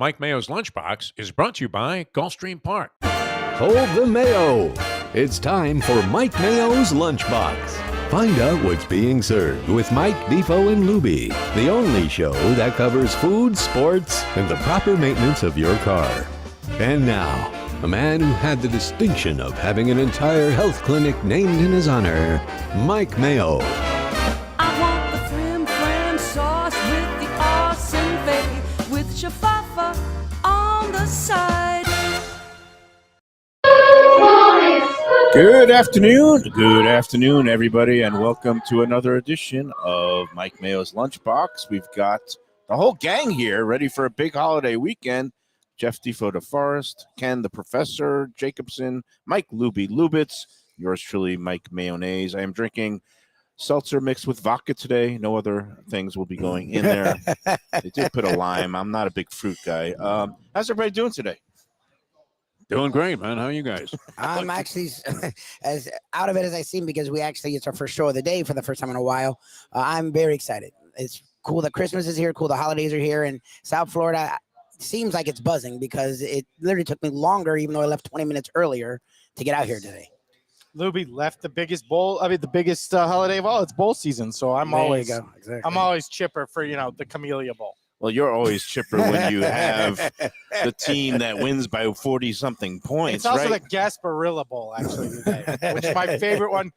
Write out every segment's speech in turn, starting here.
Mike Mayo's Lunchbox is brought to you by Gulfstream Park. Hold the Mayo. It's time for Mike Mayo's Lunchbox. Find out what's being served with Mike, Defo and Lubie, the only show that covers food, sports, and the proper maintenance of your car. And now, a man who had the distinction of having an entire health clinic named in his honor, Mike Mayo. I want the flim flam sauce with the awesome fave with shafafa on the side. Good afternoon, everybody, and welcome to another edition of Mike Mayo's Lunchbox. We've got the whole gang here ready for a big holiday weekend. Jeff Defo DeForest, Ken the Professor, Jacobson, Mike Lubie Lubitz, yours truly, Mike Mayonnaise. I am drinking seltzer mixed with vodka today. No other things will be going in there. They did put a lime. I'm not a big fruit guy. How's everybody doing today? Doing great, man. How are you guys? I'm actually as out of it as I seem because it's our first show of the day for the first time in a while. I'm very excited. It's cool that Christmas is here. Cool the holidays are here. And South Florida seems like it's buzzing because it literally took me longer, even though I left 20 minutes earlier, to get out here today. Lubie left the biggest holiday of all. It's bowl season. So I'm always chipper for, the Camellia Bowl. Well, you're always chipper when you have the team that wins by 40-something points, It's also right? the Gasparilla Bowl, actually, today, which is my favorite one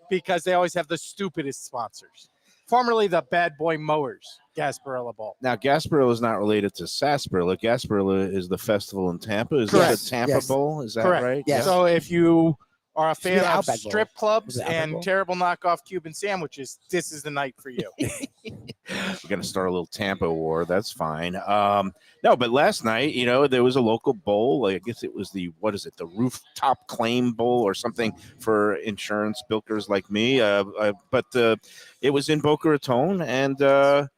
because they always have the stupidest sponsors. Formerly the Bad Boy Mowers Gasparilla Bowl. Now, Gasparilla is not related to Sarsaparilla. Gasparilla is the festival in Tampa. Is Correct. that the Tampa Yes. Bowl? Is that Correct. right? Yes. So if you are a Should be fan the of Outback Bowl. strip clubs Is it Outback and Bowl? terrible knockoff Cuban sandwiches, this is the night for you. We're going to start a little Tampa war. That's fine. No, but last night, there was a local bowl. I guess it was the Rooftop Claim Bowl or something for insurance bilkers like me. But it was in Boca Raton, and the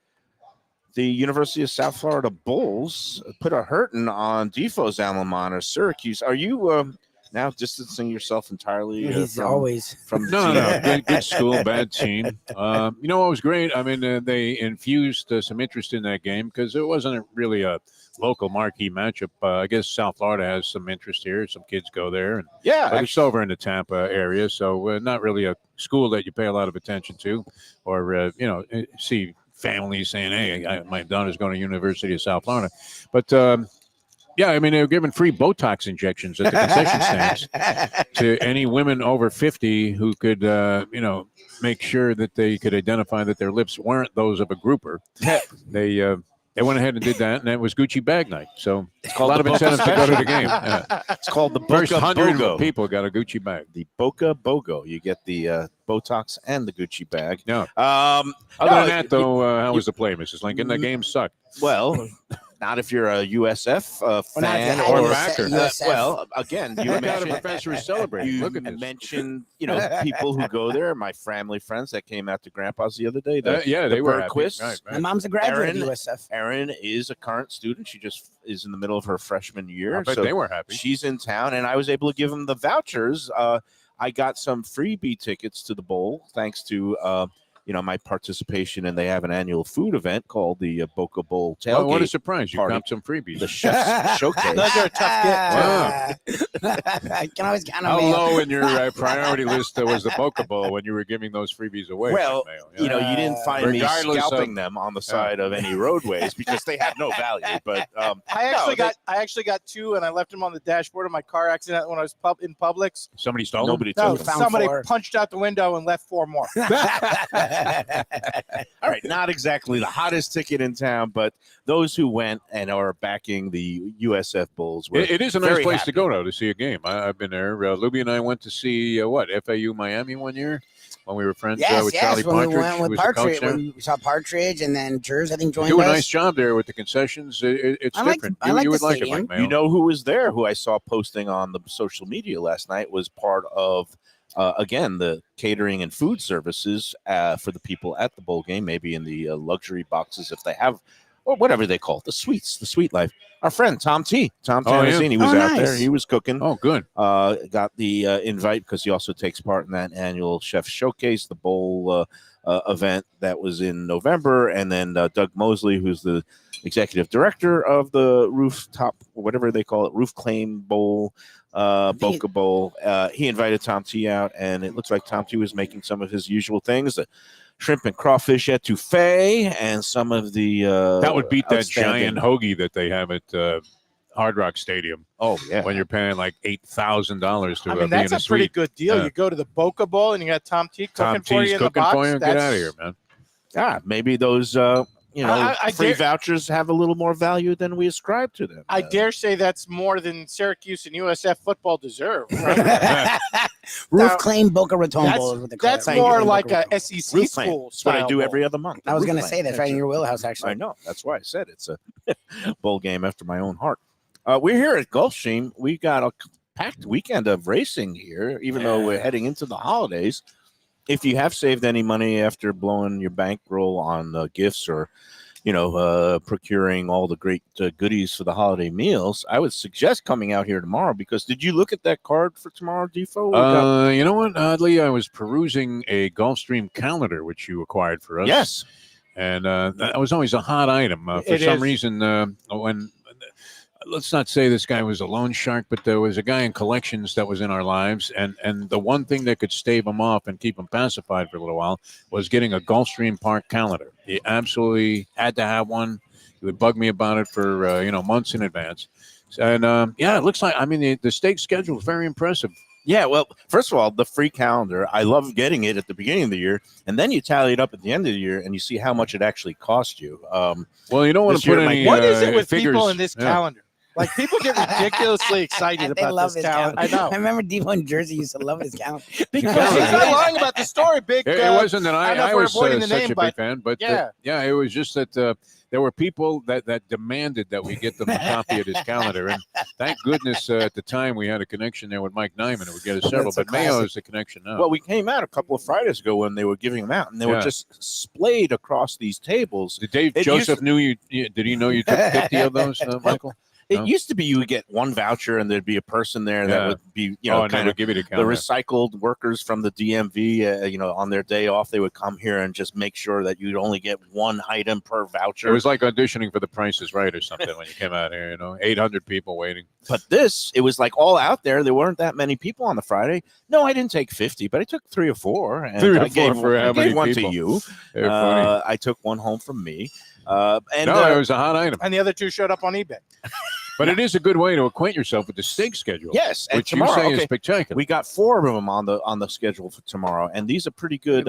University of South Florida Bulls put a hurting on Defoe's alma mater, Syracuse. Are you now distancing yourself entirely? He's always from the No. team? Good school, bad team. What was great? I mean, they infused some interest in that game because it wasn't really a local marquee matchup. I guess South Florida has some interest here. Some kids go there. And Yeah, it's over in the Tampa area, so not really a school that you pay a lot of attention to or, see families saying, hey, my daughter's going to University of South Florida. But, yeah, I mean, they were giving free Botox injections at the concession stands to any women over 50 who could, make sure that they could identify that their lips weren't those of a grouper. They went ahead and did that, and it was Gucci bag night. So a lot of incentives to go to the game. Yeah. it's called the First Boca 100 Bogo. people got a Gucci bag. The Boca Bogo. You get the Botox and the Gucci bag. No. Um, Other no, than that, though, how was the play, Mrs. Lincoln? The game sucked. well, not if you're a USF fan not if or you're backer. USF. Well, again, you Look how the mentioned, professor is celebrating. you Look at this. mentioned, people who go there. My family friends that came out to Grandpa's the other day. They were happy. Bergquist. Right. my mom's a graduate Aaron- of USF. Erin is a current student. She just is in the middle of her freshman year. I bet so they were happy. she's in town, and I was able to give them the vouchers. I got some freebie tickets to the bowl thanks to my participation, and they have an annual food event called the Boca Bowl Tailgate. Well, what a surprise. You party. got some freebies. The Chef's Showcase. Those are a tough I can always count on How me. low in your priority list was the Boca Bowl when you were giving those freebies away? Well, Mayo? you didn't find me Regardless scalping of- them on the side of any roadways because they have no value. But I actually got two, and I left them on the dashboard of my car accident when I was in Publix. Somebody stole nobody No, took them. found somebody four. punched out the window and left four more. All right, not exactly the hottest ticket in town, but those who went and are backing the USF Bulls were It is a nice very place happy. to go, though, to see a game. I've been there. Lubie and I went to see, FAU Miami one year when we were friends with Charlie when we Partridge. went who with was the coach Partridge, there. when we saw Partridge, and then Jers, I think, They joined do a us. nice job there with the concessions. It's I like different. the- I like you the would like it, stadium. Mike Mayo. You know who was there, who I saw posting on the social media last night, was part of, again, the catering and food services for the people at the bowl game, maybe in the luxury boxes if they have, or whatever they call it, the suites, the suite life. Our friend Tom Tannasini was out there. nice. He was cooking. Oh, good. Got the invite because he also takes part in that annual chef showcase. The bowl event that was in November, and then Doug Mosley, who's the executive director of the rooftop, whatever they call it, roof claim bowl, Boca Bowl. He invited Tom T out, and it looks like Tom T was making some of his usual things, the shrimp and crawfish etouffee, and some of the that would beat that outstanding- giant hoagie that they have at Hard Rock Stadium. Oh yeah, When you're paying like $8,000 to I mean, be in that's a a pretty suite. good deal. Yeah. You go to the Boca Bowl and you got Tom T cooking Tom for T's you in the cooking box. for you. Get out That's- of here, man. maybe those I free dare- vouchers have a little more value than we ascribe to them. I dare say that's more than Syracuse and USF football deserve. Right? Roof Now, claim Boca Raton that's Bowl is what they call that's it. more Roof like claim a Boca Raton. SEC Roof claim. school. That's what I style do bowl. every other month. I was Roof going to claim. say that's right in your wheelhouse, actually. I know. That's why I said it's a bowl game after my own heart. We're here at Gulfstream. We got a packed weekend of racing here, even though we're heading into the holidays. If you have saved any money after blowing your bankroll on gifts or, procuring all the great goodies for the holiday meals, I would suggest coming out here tomorrow, because did you look at that card for tomorrow, Defo? We got- You know what? Oddly, I was perusing a Gulfstream calendar, which you acquired for us. yes. And that was always a hot item. For It some is. reason, when let's not say this guy was a loan shark, but there was a guy in collections that was in our lives. And the one thing that could stave him off and keep him pacified for a little while was getting a Gulfstream Park calendar. He absolutely had to have one. He would bug me about it for, months in advance. And it looks like, the stake schedule is very impressive. Yeah, well, first of all, the free calendar, I love getting it at the beginning of the year, and then you tally it up at the end of the year, and you see how much it actually cost you. Well, you don't want This to put year, any What is it with figures. people in this Yeah. calendar? Like, people get ridiculously excited They about love this his calendar. I know. I remember Defo in Jersey used to love his calendar. Because he's not lying about the story, big. It wasn't that I don't know I if we're was avoiding the such name, a but big fan, but yeah. it was just that there were people that demanded that we get them a copy of this calendar, and thank goodness at the time we had a connection there with Mike Nyman who would get us several. That's a But Mayo classic. is the connection now. Well, we came out a couple of Fridays ago when they were giving them out, and they were Yeah. just splayed across these tables. Did Dave it Joseph used- knew you? Did he know you took 50 of those, Michael? It No. used to be you would get one voucher, and there'd be a person there that Yeah. would be, And they kind would of give you the the calendar. recycled workers from the DMV. On their day off, they would come here and just make sure that you'd only get one item per voucher. It was like auditioning for The Price is Right or something when you came out here. 800 people waiting. But this, it was like all out there. There weren't that many people on the Friday. No, I didn't take 50, but I took 3 or 4. And 3 or I 4 gave, for I how gave many one people? to you. They're funny. I took one home from me. It was a hot item. And the other two showed up on eBay. But it is a good way to acquaint yourself with the stake schedule. Yes, and which tomorrow, you say is okay, spectacular. we got 4 of them on the schedule for tomorrow, and these are pretty good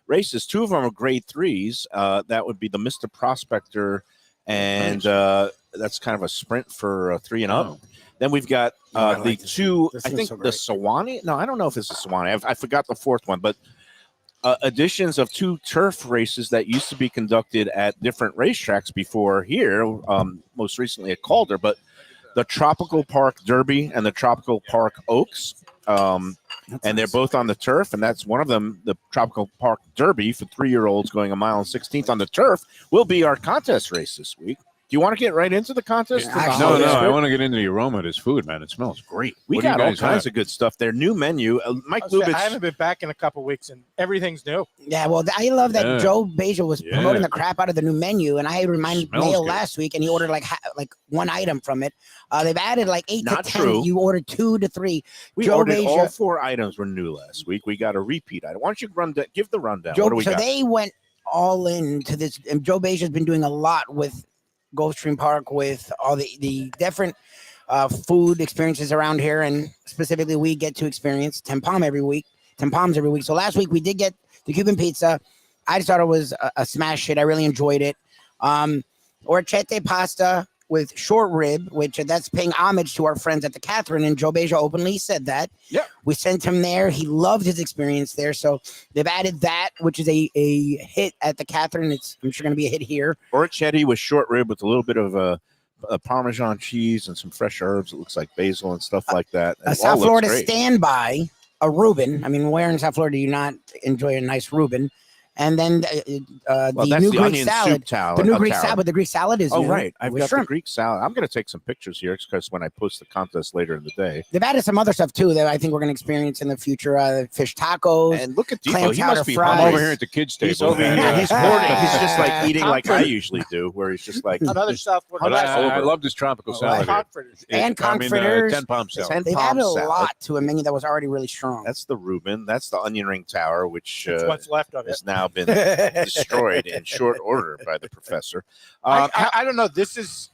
races. 2 of them are grade 3s. That would be the Mr. Prospector, and that's kind of a sprint for 3 and up. Oh. Then we've got I the like this 2. one. This I one's think so the great. Sewanee. No, I don't know if it's a Sewanee. I forgot the 4th one, but additions of 2 turf races that used to be conducted at different racetracks before here, most recently at Calder, but the Tropical Park Derby and the Tropical Park Oaks. And they're both on the turf, and that's one of them, the Tropical Park Derby for 3-year-olds going 1 mile and 16th on the turf, will be our contest race this week. Do you want to get right into the contest? Yeah, for the actually, No, holiday I spirit? want to get into the aroma of this food, man. It smells great. We What do you got all guys kinds have? of good stuff. Their new menu, Mike I Lubitz. haven't been back in a couple weeks, and everything's new. Yeah, well, I love that Yeah. Joe Beja was Yeah. promoting the crap out of the new menu, and I reminded Smells Mayo good. last week, and he ordered like one item from it. They've added like 8 Not to 10. true. You ordered 2 to 3. We Joe ordered all Beja- 4 items were new last week. We got a repeat item. Why don't you give the rundown? Joe, What do we so got? they went all in to this, and Joe Beja's been doing a lot with Gulfstream Park with all the different food experiences around here, and specifically we get to experience 10 Palms every week. So last week we did get the Cuban pizza. I just thought it was a smash hit. I really enjoyed it. Orchette pasta with short rib, which that's paying homage to our friends at the Catherine, and Joe Beja openly said that. Yeah. We sent him there. He loved his experience there. So they've added that, which is a hit at the Catherine. It's, I'm sure, going to be a hit here. Orchetti with short rib with a little bit of a Parmesan cheese and some fresh herbs. It looks like basil and stuff like that. A It all South looks Florida great. standby, a Reuben. I mean, where in South Florida do you not enjoy a nice Reuben? And then Well, the that's new the Greek onion salad. soup tower. The new Greek tower. salad. The Greek salad is Oh, new right. I've with got shrimp. the Greek salad. I'm going to take some pictures here because when I post the contest later in the day. They've added some other stuff too that I think we're going to experience in the future. Fish tacos. And look at clam Defo. He chowder must be fries. I'm hungry. over here at the kids' table. He's over here. and, He's hoarding. He's just like eating like I Comfort. usually do, where he's just like Another South but Florida. I love this tropical salad. here. Comforters. And fritters. 10-pound salad. 10 They've palm added a salad. lot to a menu that was already really strong. That's the Reuben. That's the onion ring tower, which It's what's left of it. has now been destroyed in short order by the professor. I don't know. This is,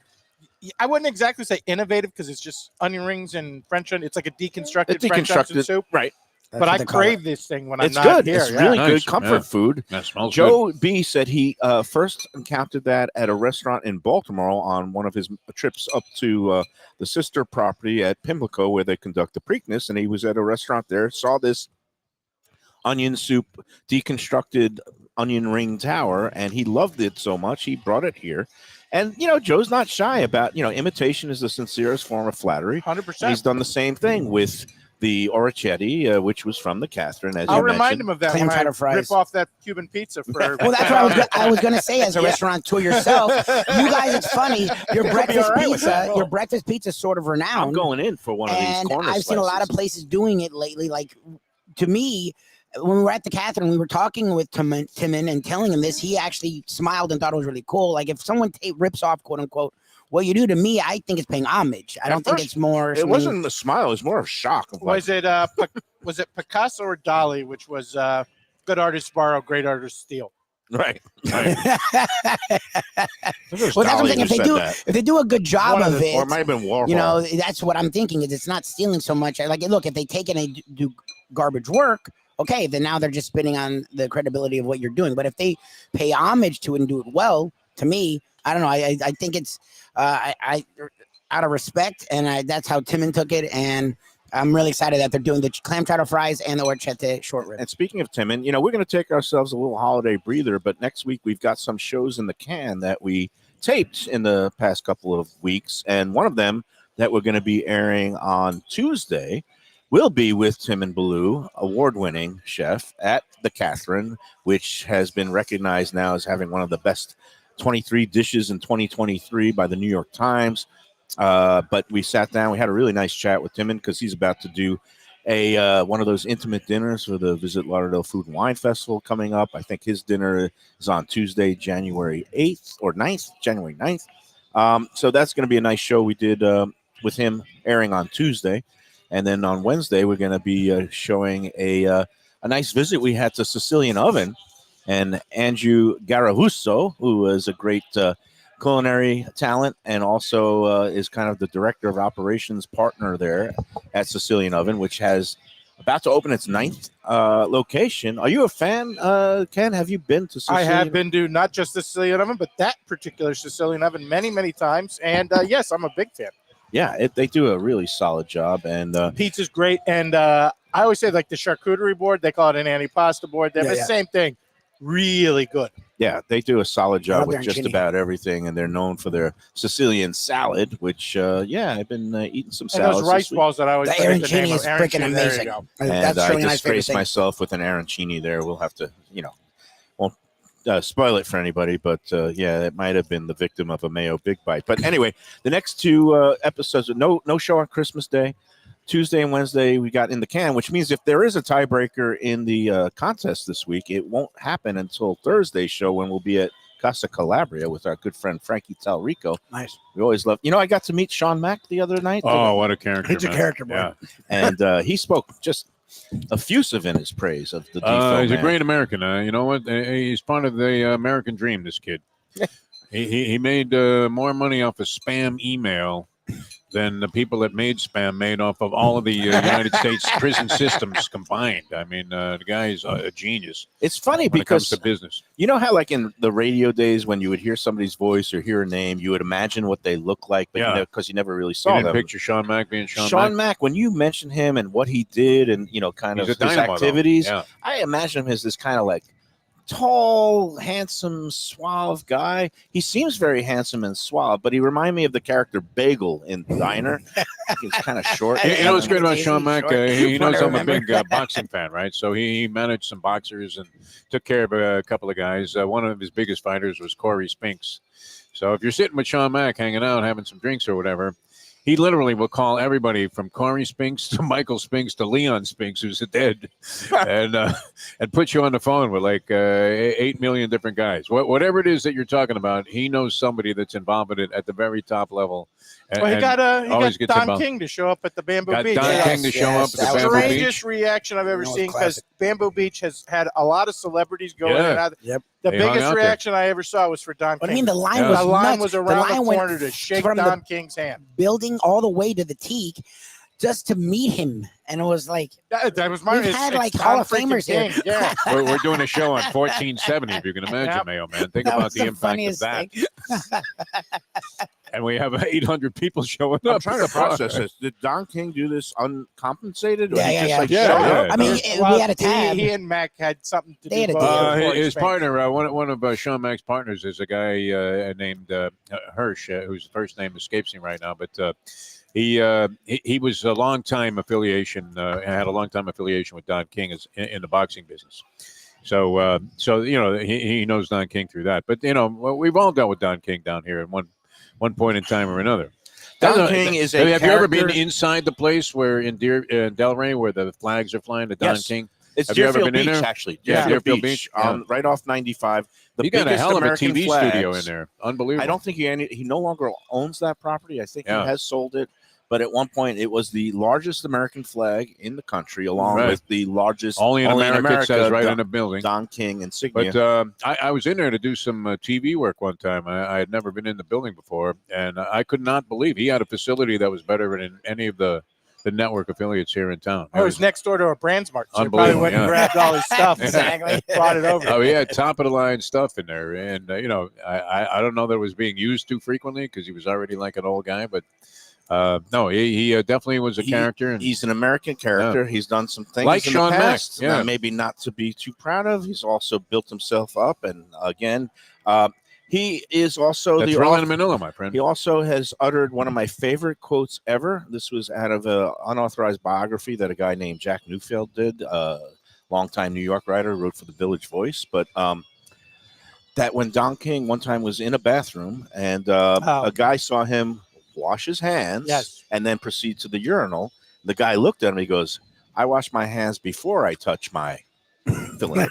I wouldn't exactly say innovative because it's just onion rings and French onion. It's like a deconstructed French onion soup. Right? That's But what I they call crave it. this thing when I'm It's not good. here. It's yeah. really Nice, good comfort yeah. food. That smells good. Joe B said he first encountered that at a restaurant in Baltimore on one of his trips up to the sister property at Pimlico where they conduct the Preakness, and he was at a restaurant there, saw this onion soup, deconstructed onion ring tower, and he loved it so much he brought it here. And, Joe's not shy about, imitation is the sincerest form of flattery. 100%. He's done the same thing with the Orecchiette, which was from the Catherine, as I'll you remind mentioned. him of that Clam when I chowder fries. rip off that Cuban pizza for. Well, that's what I was going to say as a restaurateur yourself. You guys, it's funny. Your breakfast all right with pizza, that. your breakfast pizza is sort of renowned. I'm going in for one of these and corner I've seen a lot of slices. places doing it lately. Like, to me, when we were at the Catherine, we were talking with Timon and telling him this. He actually smiled and thought it was really cool. Like, if someone rips off, quote unquote, what you do to me, I think it's paying homage. I At don't think first, it's more. It wasn't a smile; it was more of shock. Of Was it Picasso or Dali, which was good artists borrow, great artists steal? right? Well, that's what I'm thinking. If they do a good job of it, or it might have been Warhol. that's what I'm thinking. Is it's not stealing so much. Like, look, if they take it and do garbage work, okay, then now they're just spinning on the credibility of what you're doing. But if they pay homage to it and do it well, to me, I don't know. I think it's I out of respect, and that's how Timon took it. And I'm really excited that they're doing the clam chowder fries and the horchata short rib. And speaking of Timon, we're going to take ourselves a little holiday breather, but next week we've got some shows in the can that we taped in the past couple of weeks, and one of them that we're going to be airing on Tuesday will be with Timon Ballou, award-winning chef at the Catherine, which has been recognized now as having one of the best 23 dishes in 2023 by the New York Times. But we sat down, we had a really nice chat with Timon because he's about to do one of those intimate dinners for the Visit Lauderdale Food and Wine Festival coming up. I think his dinner is on Tuesday, January 8th or 9th, January 9th. So that's going to be a nice show we did with him, airing on Tuesday. And then on Wednesday, we're going to be showing a nice visit we had to Sicilian Oven, and Andrew Garahuso, who is a great culinary talent and also is kind of the director of operations partner there at Sicilian Oven, which has about to open its 9th location. Are you a fan, Ken? Have you been to Sicilian? I have been to not just the Sicilian Oven, but that particular Sicilian Oven many, many times. And yes, I'm a big fan. Yeah, they do a really solid job. And Pizza's great. And I always say, like, the charcuterie board, they call it an antipasta board. They're the same thing. Really good. yeah, they do a solid I job love with their just arancini. about everything. And they're known for their Sicilian salad, which, I've been eating some And salads those rice this week. balls that I always The forget the arancini name of. is freaking Arancini, there you amazing. go. And That's I really nice favorite disgraced thing. myself with an arancini there. We'll have to, won't spoil it for anybody, but it might have been the victim of a Mayo Big Bite. But anyway, the next two episodes, no show on Christmas Day. Tuesday and Wednesday we got in the can, which means if there is a tiebreaker in the contest this week, it won't happen until Thursday's show when we'll be at Casa Calabria with our good friend Frankie Talrico. Nice. We always love, I got to meet Sean Mack the other night. Oh, what a character! He's a man. character, boy. Yeah. And he spoke just effusive in his praise of the Defo He's a man. great American. You know what? He's part of the American dream. This kid. he made more money off of spam email than the people that made spam made off of all of the United States prison systems combined. I mean, the guy's a genius It's funny when it comes because to business. you know how, like in the radio days, when you would hear somebody's voice or hear a name, you would imagine what they look like, but because you never really You saw didn't them. picture Sean Mack being Sean Sean Mack. Mack, when you mention him and what he did, and kind He's of a his dynamo, though. activities, Yeah. I imagine him as this kind of like tall, handsome, suave guy. He seems very handsome and suave, but he reminded me of the character Bagel in Diner. He's kind of short. You know what's great about Sean Mack? He knows I'm a Remember. big boxing fan, right? So he managed some boxers and took care of a couple of guys. One of his biggest fighters was Corey Spinks. So if you're sitting with Sean Mack hanging out, having some drinks or whatever, he literally will call everybody from Corey Spinks to Michael Spinks to Leon Spinks, who's dead, and put you on the phone with like 8 million different guys. Whatever it is that you're talking about, he knows somebody that's involved in it at the very top level. Well, he got always gets Don involved. King to show up at the Bamboo Got Beach. Don King to show up at the Bamboo Beach. Strangest reaction I've ever You know, seen, because classic. Bamboo Beach has had a lot of celebrities go in Yeah. and out. Yep. The They hung biggest out there. reaction I ever saw was for Don What I King. mean, the line Yeah. was The line nuts. was The around line the went corner to shake from Don the King's hand. building all the way to the teak just to meet him, and it was like That was my. We've it's- had, it's like, Don Hall of freaking Famers here. King. Yeah. We're doing a show on 1470, if you can imagine, Yep. Mayo, man. Think That about was the the impact of funniest that. thing. And we have 800 people showing up. I'm trying to process this. Did Don King do this uncompensated, or Yeah, he yeah, just yeah. like Yeah, showed yeah. up? I mean, Well, we had a tab. He and Mac had something to They do. had a both deal. before His Spinks. partner, one of Sean Mack's partners, is a guy named Hirsch, whose first name escapes me right now, but he was a long time affiliation, had a long time affiliation with Don King in the boxing business. So you know, he knows Don King through that. But you know, we've all dealt with Don King down here at one point in time or another. Don King is a Have you ever been character- inside the place where in Delray where the flags are flying to Don Yes. It's It's Have you ever Deerfield been in Beach, there? actually. Yeah, Deerfield Deerfield Beach, Beach, right off 95. The He got a biggest hell of a American TV flags. studio in there. Unbelievable. I don't think he no longer owns that property. I think Yeah. he has sold it. But at one point, it was the largest American flag in the country, along Right. with the largest Only in America, it says right Don, in the building. Don King insignia. But I was in there to do some TV work one time. I had never been in the building before, and I could not believe he had a facility that was better than any of the network affiliates here in town. I was next door to a Brandsmart, so he probably Unbelievable, went and yeah. grabbed all his stuff. Exactly. Brought it over. Oh, he had top of the line stuff in there, and you know, I don't know that it was being used too frequently because he was already like an old guy, but no, he definitely was a character. And He's an American character. He's done some things Like in Sean the Mack, past, yeah. maybe not to be too proud of. He's also built himself up, and again, he is also that's the rolling author- in Manila, my friend. He also has uttered one of my favorite quotes ever. This was out of an unauthorized biography that a guy named Jack Neufeld did, longtime New York writer, wrote for the Village Voice. But that when Don King one time was in a bathroom and a guy saw him wash his hands Yes. and then proceed to the urinal, the guy looked at him. He goes, "I wash my hands before I touch my filling."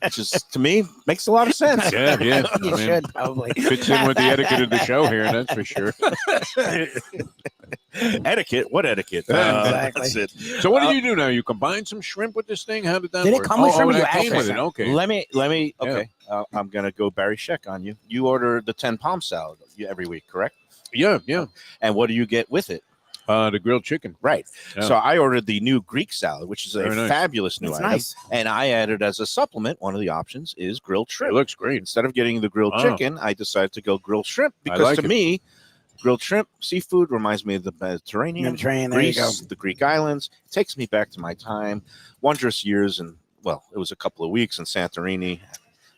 Which is, to me, makes a lot of sense. Yeah, yeah. You should probably. Fits in with the etiquette of the show here, that's for sure. Etiquette? What etiquette? Exactly. That's it. So what did you do now? You combined some shrimp with this thing? How did that Did it work? come with shrimp or you that came asked with for it. some? Okay. Let me. Okay, I'm gonna go Barry Sheck on you. You order the 10 palm salad every week, correct? Yeah, yeah. And what do you get with it? The grilled chicken. Right. Yeah. So I ordered the new Greek salad, which is a Very nice. fabulous new It's item. nice. And I added as a supplement, one of the options is grilled It shrimp. looks great. Instead of getting the grilled Wow. chicken, I decided to go grilled shrimp because like to it. me, grilled shrimp, seafood reminds me of the Mediterranean, Mediterranean, there you Greece, go. the Greek islands. It takes me back to my time, wondrous years, and well, it was a couple of weeks in Santorini,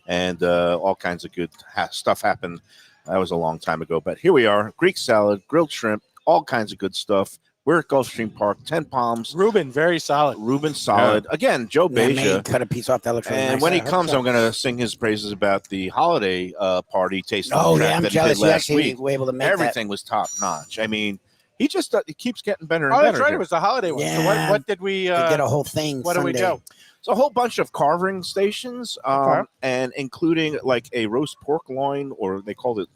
and all kinds of good stuff happened. That was a long time ago, but here we are: Greek salad, grilled shrimp, all kinds of good stuff. We're at Gulfstream Park, 10 palms. Ruben, very solid. Ruben solid again. Joe Yeah, Beja. May cut a piece off that looks really And nice. when he I hope comes, so. I'm going to sing his praises about the holiday party tasting. Oh track yeah, I'm that he did jealous. You last actually week. were able to make Everything was top notch. I mean, he just it keeps getting better and Oh, better. that's right. here. It was the holiday one. So Yeah. what did we? that. They did a whole thing. What do we Sunday. do? It's a whole bunch of carving stations, Okay. and including like a roast pork loin, or they called it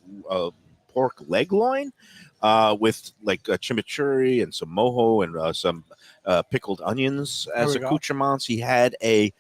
pork leg loin, with like a chimichurri and some mojo and some pickled onions as There we go. accoutrements. He had a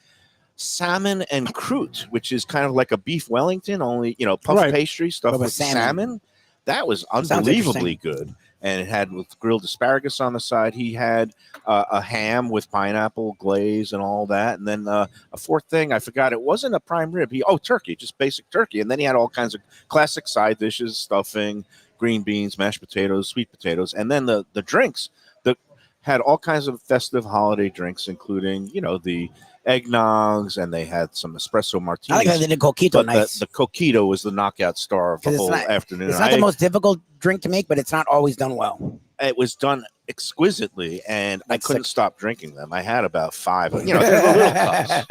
salmon and croûte, which is kind of like a beef Wellington, only puff Right. pastry stuffed But with with salmon. That was Sounds unbelievably good. And it had with grilled asparagus on the side. He had a ham with pineapple glaze and all that. And then a fourth thing, I forgot. It wasn't a prime rib. Turkey, just basic turkey. And then he had all kinds of classic side dishes, stuffing, green beans, mashed potatoes, sweet potatoes. And then the drinks that had all kinds of festive holiday drinks, including, the eggnogs, and they had some espresso I martinis. like that they did coquito but nice. the coquito was the knockout star of the 'Cause whole afternoon. It's not the most difficult drink to make, but it's not always done well. It was done exquisitely, and I That's couldn't sick. stop drinking them. I had about 5. You know, they're the little cups,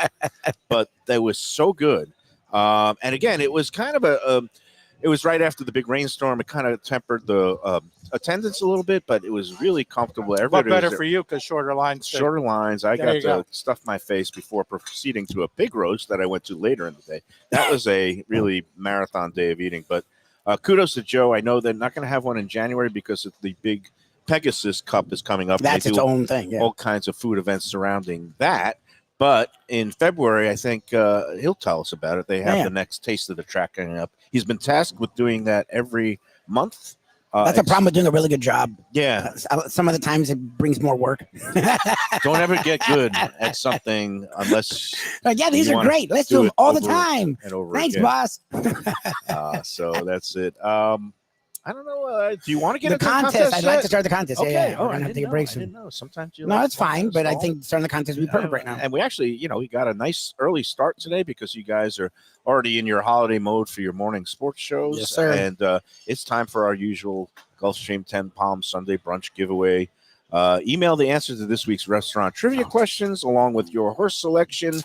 but they was so good. And again, it was kind of it was right after the big rainstorm. It kind of tempered the attendance a little bit, but it was really comfortable. But Everybody better was for you because shorter lines. shorter lines. I There got you to go. stuff my face before proceeding to a pig roast that I went to later in the day. That was a really marathon day of eating. But kudos to Joe. I know they're not going to have one in January because of the big Pegasus Cup is coming up. That's They its do own thing. Yeah. all kinds of food events surrounding that. But in February, I think he'll tell us about it. They have Yeah. the next Taste of the Track coming up. He's been tasked with doing that every month. That's the problem with doing a really good job. Yeah. Some of the times it brings more work. Don't ever get good at something unless Like, yeah, these you are wanna great. Let's do do them it all the over time. and over Thanks, again. boss. So that's it. I don't know. Do you want to get The into contest. I'd like yet? to start the contest. Okay. Yeah, Oh, we're I gonna have to didn't take a know. break I soon. didn't know. Sometimes you No, like it's fine, but I stall. think starting the contest would be perfect right now. And we actually, we got a nice early start today because you guys are already in your holiday mode for your morning sports shows. Yes, sir. And it's time for our usual Gulfstream 10 Palm Sunday brunch giveaway. Email the answers to this week's restaurant trivia questions along with your horse selection.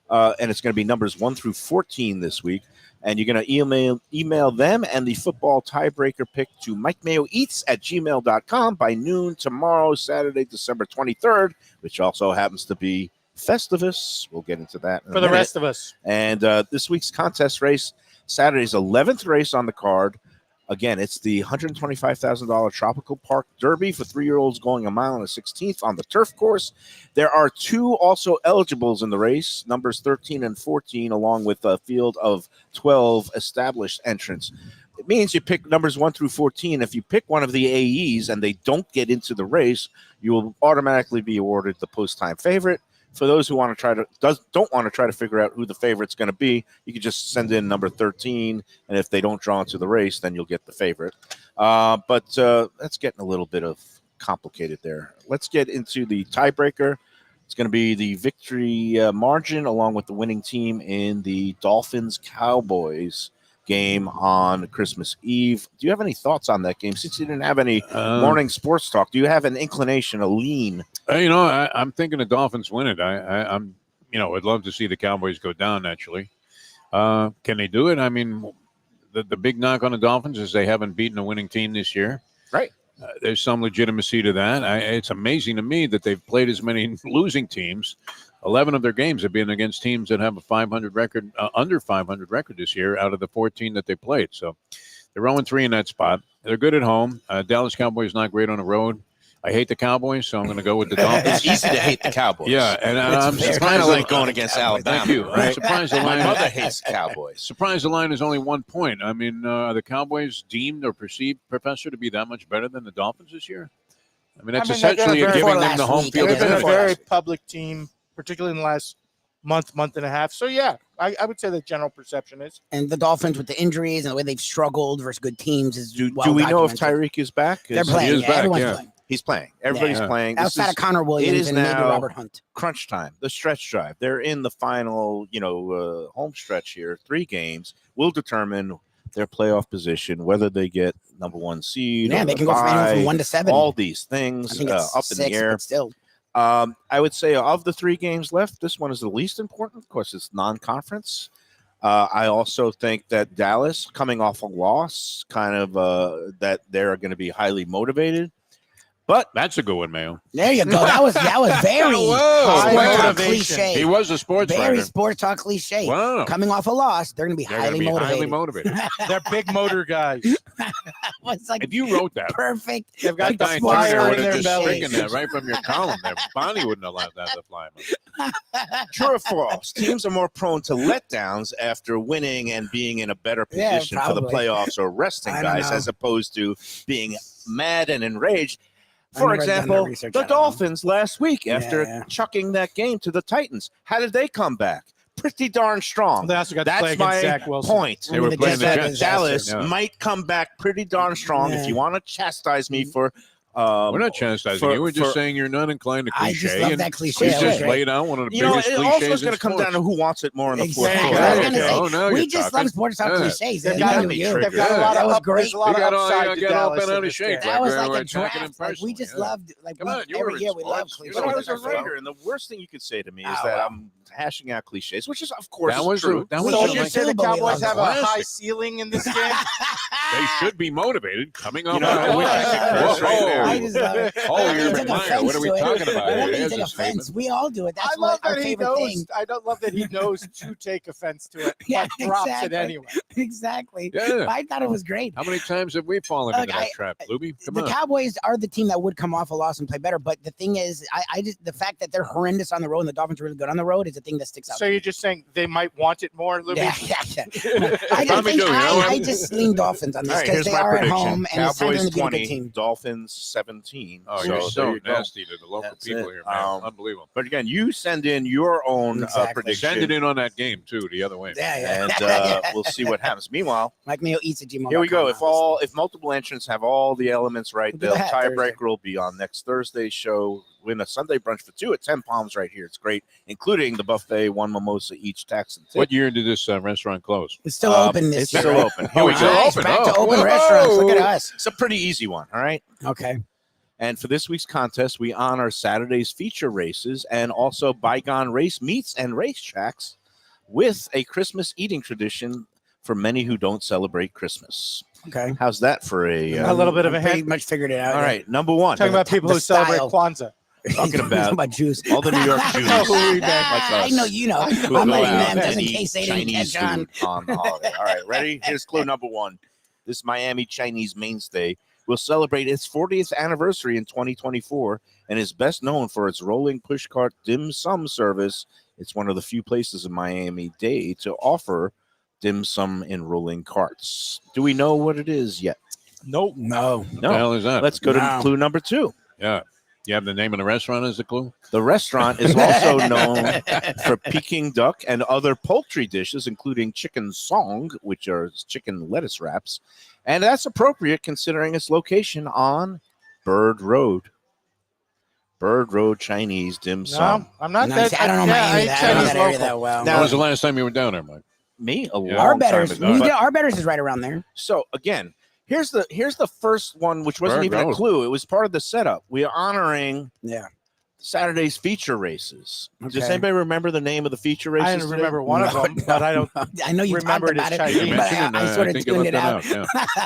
And it's going to be numbers 1 through 14 this week. And you're going to email them and the football tiebreaker pick to MikeMayoEats@gmail.com by noon tomorrow, Saturday, December 23rd, which also happens to be Festivus. We'll get into that in a For the minute. rest of us. And this week's contest race, Saturday's 11th race on the card. Again, it's the $125,000 Tropical Park Derby for 3-year-olds going a mile and a 16th on the turf course. There are 2 also eligibles in the race, numbers 13 and 14, along with a field of 12 established entrants. It means you pick numbers 1 through 14. If you pick one of the AEs and they don't get into the race, you will automatically be awarded the post-time favorite. For those who want to don't want to try to figure out who the favorite's going to be, you can just send in number 13, and if they don't draw into the race, then you'll get the favorite. But that's getting a little bit of complicated there. Let's get into the tiebreaker. It's going to be the victory margin along with the winning team in the Dolphins-Cowboys game on Christmas Eve. Do you have any thoughts on that game? Since you didn't have any morning sports talk, do you have an inclination, a lean? I'm thinking the Dolphins win it. I'm I'd love to see the Cowboys go down. Actually, can they do it? I mean, the big knock on the Dolphins is they haven't beaten a winning team this year. Right. There's some legitimacy to that. It's amazing to me that they've played as many losing teams. 11 of their games have been against teams that have a 500 record, under 500 record this year out of the 14 that they played. So they're 0-3 in that spot. They're good at home. Dallas Cowboys not great on the road. I hate the Cowboys, so I'm going to go with the Dolphins. It's easy to hate the Cowboys. Yeah, and I'm It's surprised. kind of like going against Alabama. Thank you. I'm Right? surprised the My line. mother hates Cowboys. Surprised the line is only 1 point. I mean, are the Cowboys deemed or perceived, Professor, to be that much better than the Dolphins this year? I mean, that's I mean, they're essentially gonna giving very- them the home Last field week, They've been a Yeah. advantage. very public team, particularly in the last month and a half. So, yeah, I would say the general perception is. And the Dolphins with the injuries and the way they've struggled versus good teams is Do well we know if documented. Tyreek is back? They're Is- playing. is Yeah, back, everyone's yeah. playing. He's playing. Everybody's Yeah. playing. This Outside is of Connor Williams is and maybe now- Robert Hunt. crunch time, the stretch drive. They're in the final, home stretch here. 3 games will determine their playoff position, whether they get number 1 seed. Yeah, or they the can go from anywhere bye, from 1 to 7. all these I things think it's up 6, in the air. but still. I would say of the 3 games left, this one is the least important. Of course, it's non-conference. I also think that Dallas, coming off a loss, kind of that they're going to be highly motivated. But That's a good one, Mayo. There you go. That was very Whoa. sports High talk motivation. cliche. He was a sports Very writer. sports talk cliche. Wow. Coming off a loss, they're going to be They're gonna highly be motivated. highly motivated. They're big motor guys. It's like If you wrote that, perfect. They've got like the Guy sports fire Turner talk would in have their just belly. stricken that right from your column there. Bonnie wouldn't allow that to fly. true or false, teams are more prone to letdowns after winning and being in a better Yeah, position for the probably. playoffs or resting I don't guys know. as opposed to being mad and enraged. I've For never done that example, research, the I don't know. Dolphins last week after Yeah. chucking that game to the Titans. How did they come back? Pretty darn strong. They also got to play That's against my Zach Wilson. point. They were The playing the Jets Jets. had a Dallas disaster. Yeah. might come back pretty darn strong. Yeah. If you want to chastise me for We're not chastising you. We're just saying you're not inclined to cliche. I just love and that cliche. We That was just great. laid out one of the You know, biggest it cliches. also is going in to come sports. down to who wants it more in the fourth Exactly. quarter. I was gonna Okay. say, Oh, now we you're just talking. love sports talk Yeah. cliches. They've There's got nothing me to you. triggered. They've got a lot That of was up, there's great. a lot We of got all upside to got all Dallas bent in out of this shape. game. Like That was we're like a attacking him draft. Like we personally, just yeah. loved, like Come on, you every were year in we love sports. You cliches. You know, know I what was a they're Raider, and the worst thing you could say to me is Oh, that well. I'm hashing out cliches, which is, of course, That was true. that We was hate Would you you say too, the but we Cowboys love have a classic. high ceiling in this game? They should be motivated coming up. You know, I wish I could curse right now. I just love it. Oh, I love you're that he took McMahon. offense What are we to it. talking about I love here? that he There's took a offense. statement. We all do it. I That's love what our that he favorite knows. thing. I don't love that he knows to take offense to it, Yeah, but drops exactly. it anyway. Exactly. Yeah. I thought it was great. How many times have we fallen Look, into that trap, Lubie? Come The on. Cowboys are the team that would come off a loss and play better, but the thing is, I just the fact that they're horrendous on the road and the Dolphins are really good on the road is the thing that sticks out. So to me. you're just saying they might want it more, Libby? Yeah. I just Probably think do, you know what? I just lean Dolphins on All this right, because here's they my are at prediction. home and it's time for Cowboys them to be a good 20, team. Dolphins 17. Oh, you're there so you go. nasty to the local That's people it. here, man. Unbelievable. But again, you send in your own Exactly. prediction. Send it in on that game too, the other way. Yeah, And we'll see what happens. Meanwhile, Mike Mayo eats at gmail.com. here we go. If multiple entrants have all the elements right, We'll do the that tiebreaker Thursday. will be on next Thursday's show. Win a Sunday brunch for two at 10 Palms right here. It's great, including the buffet, one mimosa each, tax and tip. What year did this restaurant close? It's still open this It's year. still open. Here Oh, we it's go. still Nice, open. back to Oh, open whoa. restaurants. Look at us. It's a pretty easy one. All right. Okay. And for this week's contest, we honor Saturday's feature races and also bygone race meets and racetracks with a Christmas eating tradition for many who don't celebrate Christmas. Okay. How's that for a? A little bit of a Pretty hint. much figured it out. All right, number one. Talking about people The who celebrate style. Kwanzaa. Talking about Jews. all the New York Jews know who we like bet. I us know you know. who I'm go letting out them and just in eat case they didn't Chinese catch on. food on the holiday. All right, ready? Here's clue number one. This Miami Chinese mainstay will celebrate its 40th anniversary in 2024 and is best known for its rolling pushcart dim sum service. It's one of the few places in Miami-Dade to offer dim sum in rolling carts. Do we know what it is yet? Nope. No. What the hell is that? Let's go to No. clue number two. Yeah. You have the name of the restaurant as a clue? The restaurant is also known for Peking duck and other poultry dishes, including chicken song, which are chicken lettuce wraps. And that's appropriate considering its location on Bird Road. Bird Road Chinese dim sum. No, I'm not Nice. that. I don't know Miami. ain't I don't know Chinese that area local. that well. Now- When was the last time you were down there, Mike? Me, a Yeah. long Our time betters. ago. But- Our betters is right around there. so again, here's the first one, which wasn't Bird even a Road. clue. It was part of the setup. We are honoring Yeah. Saturday's feature races. Does Okay. anybody remember the name of the feature races? I didn't today? remember one of them, but I don't. I know you talked Remember it about as it, Chinese. You Yeah, but mentioned it, I sort of think you tuned left it that out. out. Yeah.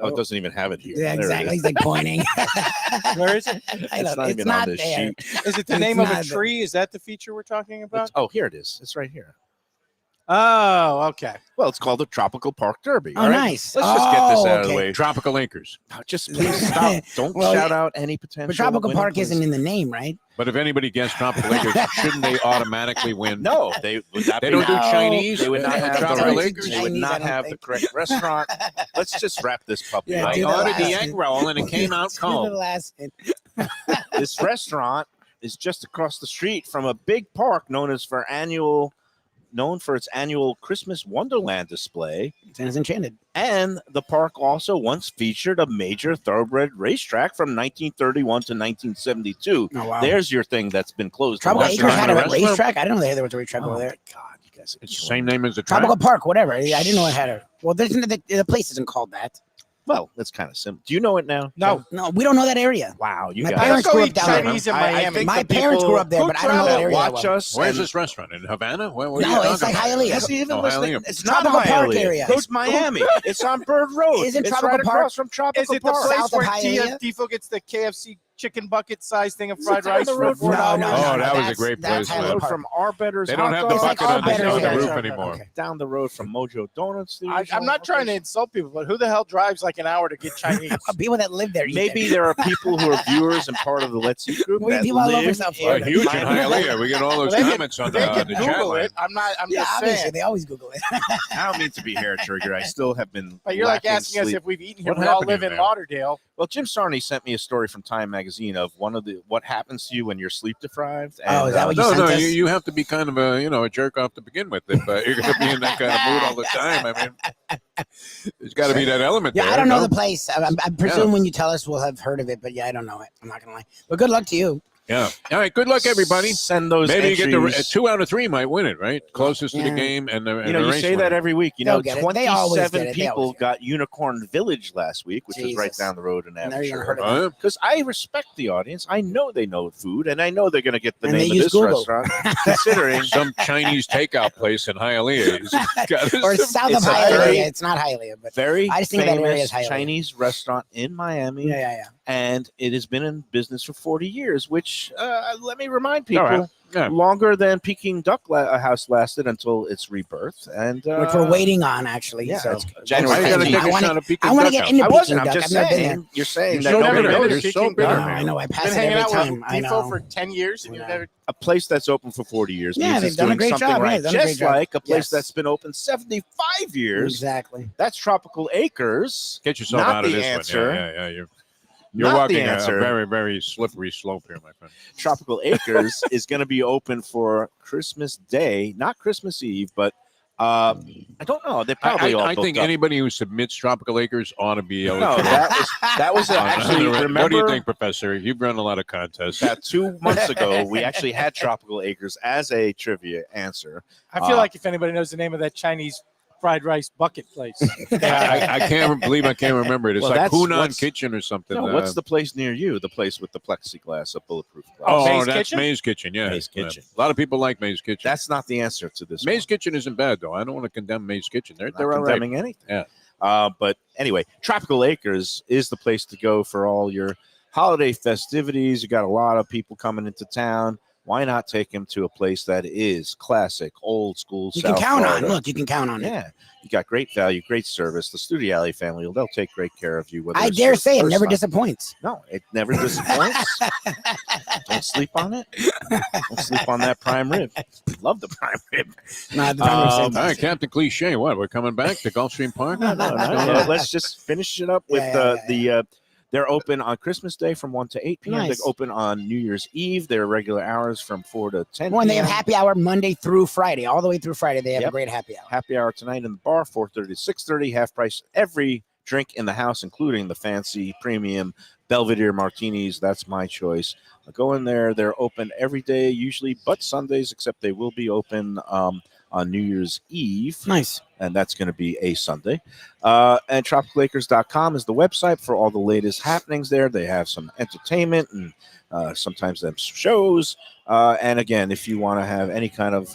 Oh, it doesn't even have it here. Yeah, There it exactly. is. He's like pointing. Where is it? I know, It's not even on this there. sheet. Is it the It's name of a not- tree? Is that the feature we're talking about? Oh, here it is. It's right here. Oh, okay. Well, it's called the Tropical Park Derby. Oh, all right? nice. Let's just get this Oh, out of the okay. way. Tropical Acres. Just please stop. Don't Well, shout out any potential. But Tropical winning Park places. isn't in the name, right? But if anybody gets Tropical Acres, shouldn't they automatically win? No, they would not They be. don't do No. Chinese. They would not They have don't the do right. Acres. They would Chinese, I not don't have the think. correct restaurant. Let's just wrap this puppy Yeah, up. do the I ordered the last egg one. roll and it came out Do the cold. last one. This restaurant is just across the street from a big park known for its annual Christmas Wonderland display. Santa's Enchanted. And the park also once featured a major thoroughbred racetrack from 1931 to 1972. Oh, wow. There's your thing that's been closed. Tropical That's Acres not had a a restaurant? racetrack. I didn't know there was a racetrack over Oh, there. my God, you guys. It's the same name as the track. Tropical Park, whatever. I didn't know it had a. Well, the place isn't called that. Well, that's kind of simple. Do you know it now? No. No, we don't know that area. Wow, you My guys. parents Let's go grew up eat down there. Chinese in I Miami. think My the parents people grew up there, who but I don't know that that area. that watch well. us. Where's and- this restaurant? In Havana? What are you No, it's talking like about? Hialeah. Yes, even Oh, listening. Hialeah. It's not Tropical Park Hialeah. area. It's Miami. It's on Bird Road. Isn't it's Tropical right Park- across from Tropical Is it the Park. place South of where Hialeah? Defo gets the KFC chicken bucket size thing of Is fried it down rice the for road from- $4? Oh, that was a that's- great that's place, Highland man. Road Park. from Arbiters. They don't Hot have the Dogs. like bucket on the, Arbiters, on the yeah, roof sure, anymore. okay. Down the road from Mojo Donuts. the I'm usual not trying to location. insult people, but who the hell drives like an hour to get Chinese? People that live there. eat Maybe there. there are people who are viewers and part of the Let's Eat group We that people all over live South Oh, Florida. huge in Miami. Hialeah. We get all those They can- comments on They the can chat Google line. it. I'm Yeah, just obviously saying. they always Google it. I don't mean to be hair trigger. I still have been. But you're like lacking asking us sleep. if we've eaten here. What We all happened live to you, in man? Lauderdale. Well, Jim Sarney sent me a story from Time Magazine of what happens to you when you're sleep deprived. Oh, is that what you No, sent us? you have to be kind of a jerk off to begin with. If you're going to be in that kind of mood all the time, I mean, there's got to be that element Yeah, there. I don't know no? the place. I presume when you tell us, we'll have heard of it. But yeah, I don't know it. I'm not gonna lie. But good luck to you. Yeah. All right. Good luck, everybody. Send those Maybe you get entries. 2 out of 3 might win it, right? Closest to the Yeah. game and the You race say winner. that every week. You They'll know, get it. They always get 27 it. They always people get got Unicorn Village last week, which is right Jesus. down the road in And they're gonna Aberdeen. hurt it. Huh? Because I respect the audience. I know they know food, and I know they're going to get the And they name of use this Google. restaurant, considering Some Chinese takeout place in Hialeah. Or south of It's a very- Hialeah. It's not Hialeah, but very I just think that area famous is Hialeah. Chinese restaurant in Miami, yeah. and it has been in business for 40 years, which, let me remind people, All right. Yeah. longer than Peking Duck House lasted until its rebirth. And Which we're waiting on, actually. yeah, so it's January Why you gotta 15th. take I a wanna- shot of Peking I want to Duck get out? into I Peking wasn't. I'm Duck. just I've never been there. saying. You're saying You're that so nobody bitter. knows. You're so Peking bitter, No, Duck. man. I know. I Been pass it hanging every out time. with I Defo know. for 10 years, and you've Yeah. never. A place that's open for 40 years. Yeah, means they've it's done a doing great something job. Yeah, right. they've done a great Just job. like a place Yes. that's been open 75 years. Exactly. That's Tropical Acres. Get yourself Not out of the this answer. one. Yeah. You're Not walking the a answer. very, very slippery slope here, my friend. Tropical Acres is going to be open for Christmas Day, not Christmas Eve, but I don't know. They probably all I booked think up. anybody who submits Tropical Acres ought to be able No, to. that was actually. Remember, What do you think, Professor? You've run a lot of contests. about 2 months ago, we actually had Tropical Acres as a trivia answer. I feel like if anybody knows the name of that Chinese fried rice bucket place, I can't believe I can't remember it. It's Well, like that's Hunan what's- Kitchen or something. No, what's the place near you? The place with the plexiglass, a bulletproof glass. Oh, May's that's Kitchen? May's Kitchen. Yeah, May's Kitchen. A lot of people like May's Kitchen. That's not the answer to this. May's Kitchen isn't bad though. I don't want to condemn May's Kitchen. They're They're all right. condemning anything. Yeah. But anyway, Tropical Acres is the place to go for all your holiday festivities. You got a lot of people coming into town. Why not take them to a place that is classic, old school? You South can count Florida? on. Look, you can count on it. Yeah, you got great value, great service. The Studio Alley family, they'll take great care of you. whether I it's dare your say it first never time. disappoints. No, it never disappoints. Don't sleep on it. Don't sleep on that prime rib. Love the prime rib. Not the time All right, Captain Cliche. What? We're coming back to Gulfstream Park? No, not yet. Let's just finish it up with they're open on Christmas Day from 1 to 8 p.m. Nice. They're open on New Year's Eve. Their regular hours from 4 to 10 Well, and they have p.m. happy hour Monday through Friday, all the way through Friday. They have a Yep. great happy hour. Happy hour tonight in the bar, 4:30 to 6:30, half price every drink in the house, including the fancy premium Belvedere martinis. That's my choice. Go in there. They're open every day, usually, but Sundays, except they will be open on New Year's Eve. Nice. And that's going to be a Sunday. And tropicalacres.com is the website for all the latest happenings there. They have some entertainment and sometimes them shows. And again, if you want to have any kind of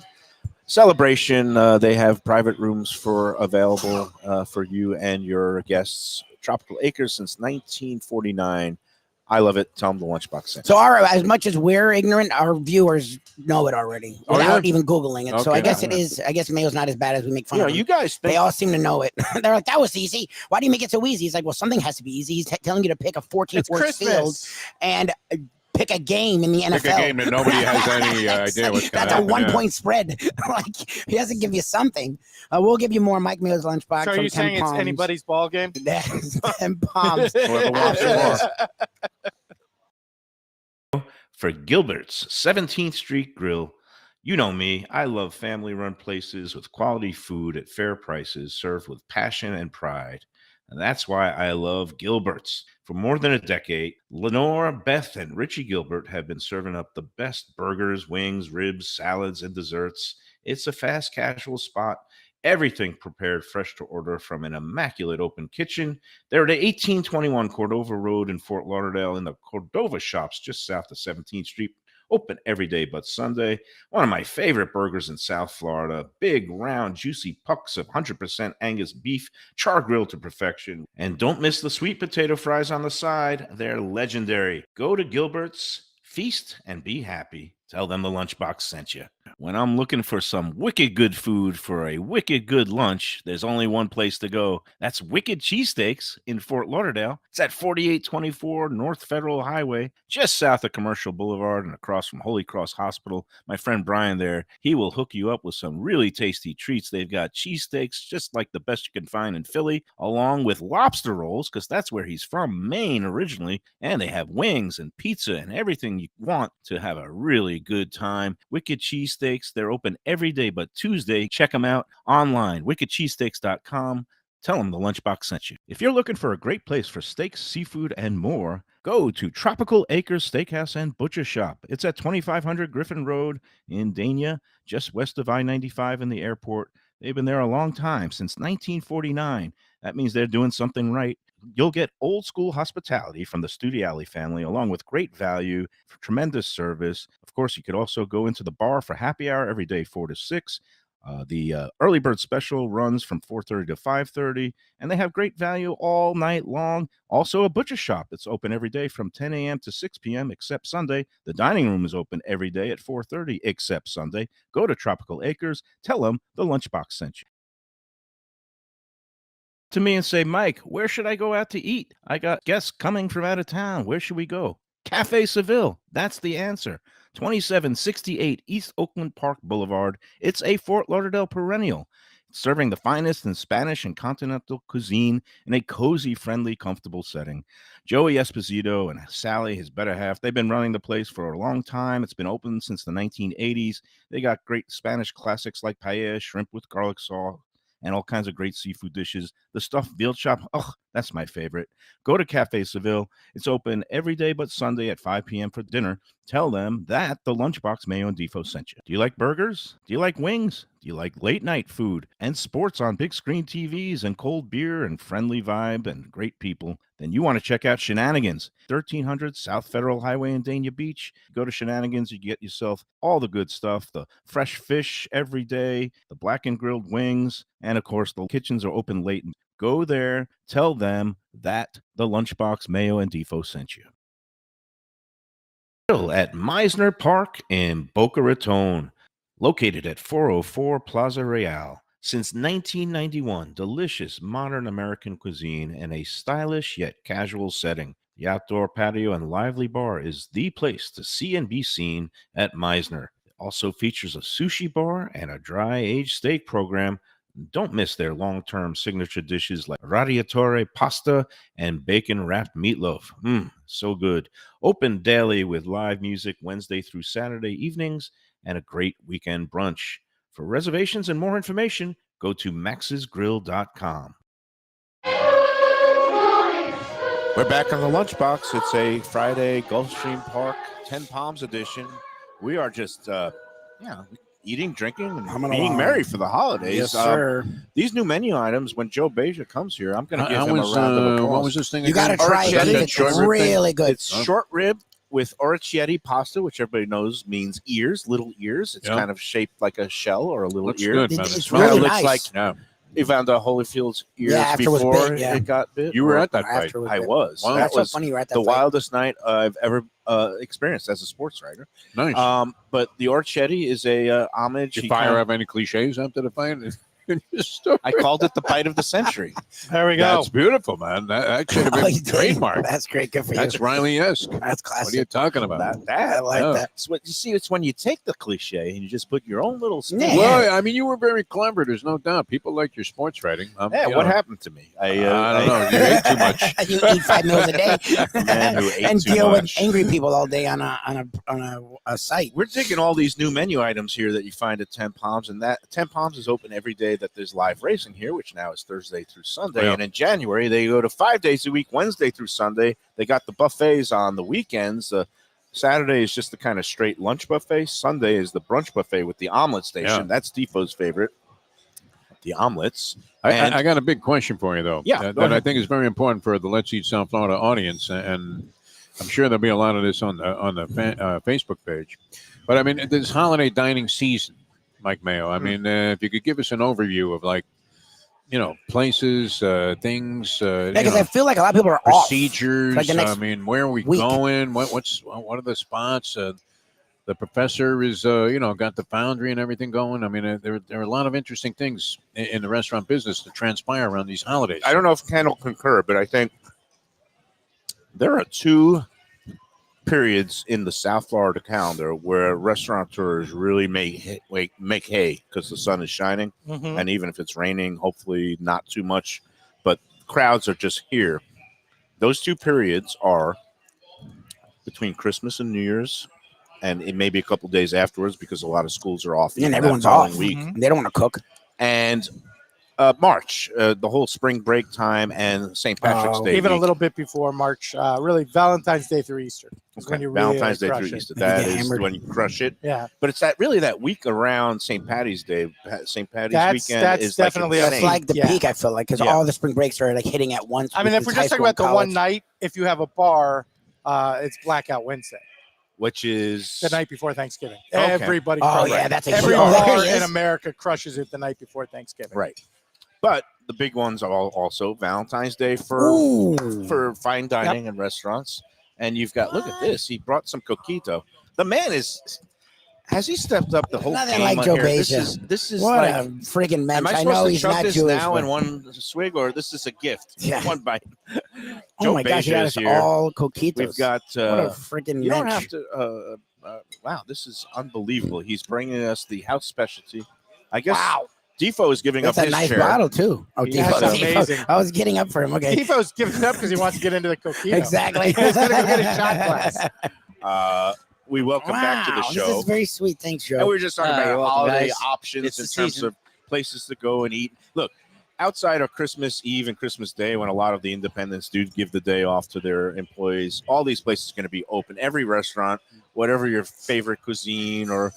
celebration, they have private rooms available for you and your guests. Tropical Acres since 1949. I love it. Tell them the lunchbox sent you. So, as much as we're ignorant, our viewers know it already Oh, without yeah? even Googling it. So, Okay. I guess it is. I guess Mayo's not as bad as we make fun You know, of him. you guys think They all seem to know it. They're like, that was easy. Why do you make it so easy? He's like, well, something has to be easy. He's telling you to pick a 14 it's course field Christmas. and pick a game in the NFL. Pick a game that nobody has any idea what's going to That's a happen. 1 yeah. point spread. Like, he doesn't give you something. We'll give you more Mike Mayo's lunchbox. So are from you 10 saying it's Palms. anybody's ball game? That's 10 Palms. Whoever wants it more. for Gilbert's 17th Street Grill. You know me, I love family-run places with quality food at fair prices served with passion and pride. And that's why I love Gilbert's. For more than a decade, Lenore, Beth, and Richie Gilbert have been serving up the best burgers, wings, ribs, salads, and desserts. It's a fast casual spot. Everything prepared fresh to order from an immaculate open kitchen. They're at 1821 Cordova Road in Fort Lauderdale in the Cordova Shops just south of 17th Street. Open every day but Sunday. One of my favorite burgers in South Florida. Big, round, juicy pucks of 100% Angus beef, char grilled to perfection. And don't miss the sweet potato fries on the side. They're legendary. Go to Gilbert's, feast, and be happy. Tell them the Lunchbox sent you. When I'm looking for some wicked good food for a wicked good lunch, there's only one place to go. That's Wicked Cheesesteaks in Fort Lauderdale. It's at 4824 North Federal Highway, just south of Commercial Boulevard and across from Holy Cross Hospital. My friend Brian there, he will hook you up with some really tasty treats. They've got cheesesteaks, just like the best you can find in Philly, along with lobster rolls, because that's where he's from, Maine originally. And they have wings and pizza and everything you want to have a really good time. Wicked Cheesesteaks, they're open every day but Tuesday. Check them out online, wickedcheesesteaks.com. Tell them the Lunchbox sent you. If you're looking for a great place for steaks, seafood, and more, go to Tropical Acres Steakhouse and Butcher Shop. It's at 2500 Griffin Road in Dania, just west of I-95 in the airport. They've been there a long time, since 1949. That means they're doing something right. You'll get old school hospitality from the Studiali family, along with great value, tremendous service. Of course, you could also go into the bar for happy hour every day, 4 to 6. The early bird special runs from 4:30 to 5:30, and they have great value all night long. Also, a butcher shop that's open every day from 10 a.m. to 6 p.m. except Sunday. The dining room is open every day at 4:30 except Sunday. Go to Tropical Acres. Tell them the Lunchbox sent you. To me and say, Mike, where should I go out to eat? I got guests coming from out of town. Where should we go? Cafe Seville. That's the answer. 2768 East Oakland Park Boulevard. It's a Fort Lauderdale perennial, serving the finest in Spanish and continental cuisine in a cozy, friendly, comfortable setting. Joey Esposito and Sally, his better half, they've been running the place for a long time. It's been open since the 1980s. They got great Spanish classics like paella, shrimp with garlic sauce, and all kinds of great seafood dishes. The stuffed veal chop, oh, that's my favorite. Go to Cafe Seville. It's open every day but Sunday at 5 p.m. for dinner. Tell them that the Lunchbox Mayo and Defo sent you. Do you like burgers? Do you like wings? Do you like late night food and sports on big screen TVs and cold beer and friendly vibe and great people? Then you want to check out Shenanigans, 1300 South Federal Highway in Dania Beach. Go to Shenanigans, you get yourself all the good stuff, the fresh fish every day, the black and grilled wings, and of course the kitchens are open late. Go there, tell them that the Lunchbox Mayo and Defo sent you. At Meisner Park in Boca Raton, located at 404 Plaza Real. Since 1991, delicious modern American cuisine in a stylish yet casual setting. The outdoor patio and lively bar is the place to see and be seen at Meisner. It also features a sushi bar and a dry-aged steak program. Don't miss their long-term signature dishes like radiatore pasta and bacon-wrapped meatloaf. So good. Open daily with live music Wednesday through Saturday evenings and a great weekend brunch. For reservations and more information, go to maxsgrill.com. We're back on the Lunchbox. It's a Friday Gulfstream Park 10 Palms edition. We are just, eating, drinking, and being merry for the holidays. Yes, sir. These new menu items, when Joe Beja comes here, I'm going to give him a round of applause. What was this thing You got to again? try it. Orecchiette, It's really good. It's short rib with orecchiette pasta, which everybody knows means ears, little ears. It's kind of shaped like a shell or a little Looks ear. good, man. It's It really looks nice. like Evander Holyfield's ears after it was before big, yeah. it got bit. You were Or at that fight. After it was I big. was. Wow. That That's so was funny you were at that the fight. wildest night I've ever experienced as a sports writer. Nice. But the orecchiette is a homage. Did He you fire kinda- up any cliches after the fight? I called it the bite of the century. There we go. That's beautiful, man. That should have Oh, been you did? trademark. That's great. Good for you. That's Riley-esque. That's What are you classic. talking about? I like Yeah. that. It's what you see. It's when you take the cliche and you just put your own little spin. Yeah. Well, I mean, you were very clever. There's no doubt. People like your sports writing. Yeah, You what know, happened to me? I don't know. You ate too much. You eat 5 meals a day Man who ate and too deal much. with angry people all day on a site. We're digging all these new menu items here that you find at 10 Palms, and that 10 Palms is open every day that there's live racing here, which now is Thursday through Sunday. Yeah. And in January, they go to 5 days a week, Wednesday through Sunday. They got the buffets on the weekends. Saturday is just the kind of straight lunch buffet. Sunday is the brunch buffet with the omelet station. Yeah. That's Defo's favorite, the omelets. I got a big question for you, though. Yeah, go that I ahead. think is very important for the Let's Eat South Florida audience, and I'm sure there'll be a lot of this on the Facebook page. But I mean, this holiday dining season, Mike Mayo. I mean, if you could give us an overview of places, things, Because I feel like a lot of people are off. procedures. Like the next I mean, where are we week. going? What are the spots? the professor is, got the foundry and everything going. I mean, there are a lot of interesting things in the restaurant business that transpire around these holidays. I don't know if Ken will concur, but I think there are 2 periods in the South Florida calendar where restaurateurs really make hay because the sun is shining, Mhm. and even if it's raining, hopefully not too much, but crowds are just here. Those 2 periods are between Christmas and New Year's, and it may be a couple days afterwards because a lot of schools are off. And even that everyone's following off. week, Mhm. They don't want to cook. and March, the whole spring break time, and St. Patrick's Oh. Day. Even a week. little bit before Really Valentine's Day through Easter. Is when you really Valentine's Day crush through it. Easter. You That get is hammered. when you crush it. Yeah, But it's that week around St. Patty's Day, St. Patty's That's weekend is definitely like It's insane. like the Yeah. peak, I feel like, because Yeah. all the spring breaks are like hitting at once. I mean, if because we're high just talking school about and the one college. night, if you have a bar, it's Blackout Wednesday, which is the night before Thanksgiving. Okay. Everybody, Oh, crushes yeah, it. that's a every huge- oh, there bar he in is. America crushes it the night before Thanksgiving. right. But the big ones are also Valentine's Day Ooh. for fine dining and restaurants. And you've got, look at this. He brought some coquito. The man has he stepped up the whole Nothing game like on Joe here? Beja. This is What like, a freaking mensch. am I I supposed know to he's chug not this Jewish. now but- in one swig, or this is a gift? Yeah. One bite. Oh Joe my gosh, he Beja got is us here. all coquitos. We've got what a freaking you don't mensch. have to wow, this is unbelievable. He's bringing us the house specialty. I guess Wow. Defo is giving That's up a his nice chair. bottle too. Oh, Yeah, Defo, that's Defo. amazing. I was getting up for him. Okay, Defo's giving it up because he wants to get into the coquito. exactly. He's gonna go get a shot glass. We welcome back to the Wow, show. This is very sweet. Thanks, Joe. And we were just talking You're about welcome, holiday guys. options It's in the terms season. of places to go and eat. Look, outside of Christmas Eve and Christmas Day, when a lot of the independents do give the day off to their employees, all these places are going to be open. Every restaurant, whatever your favorite cuisine or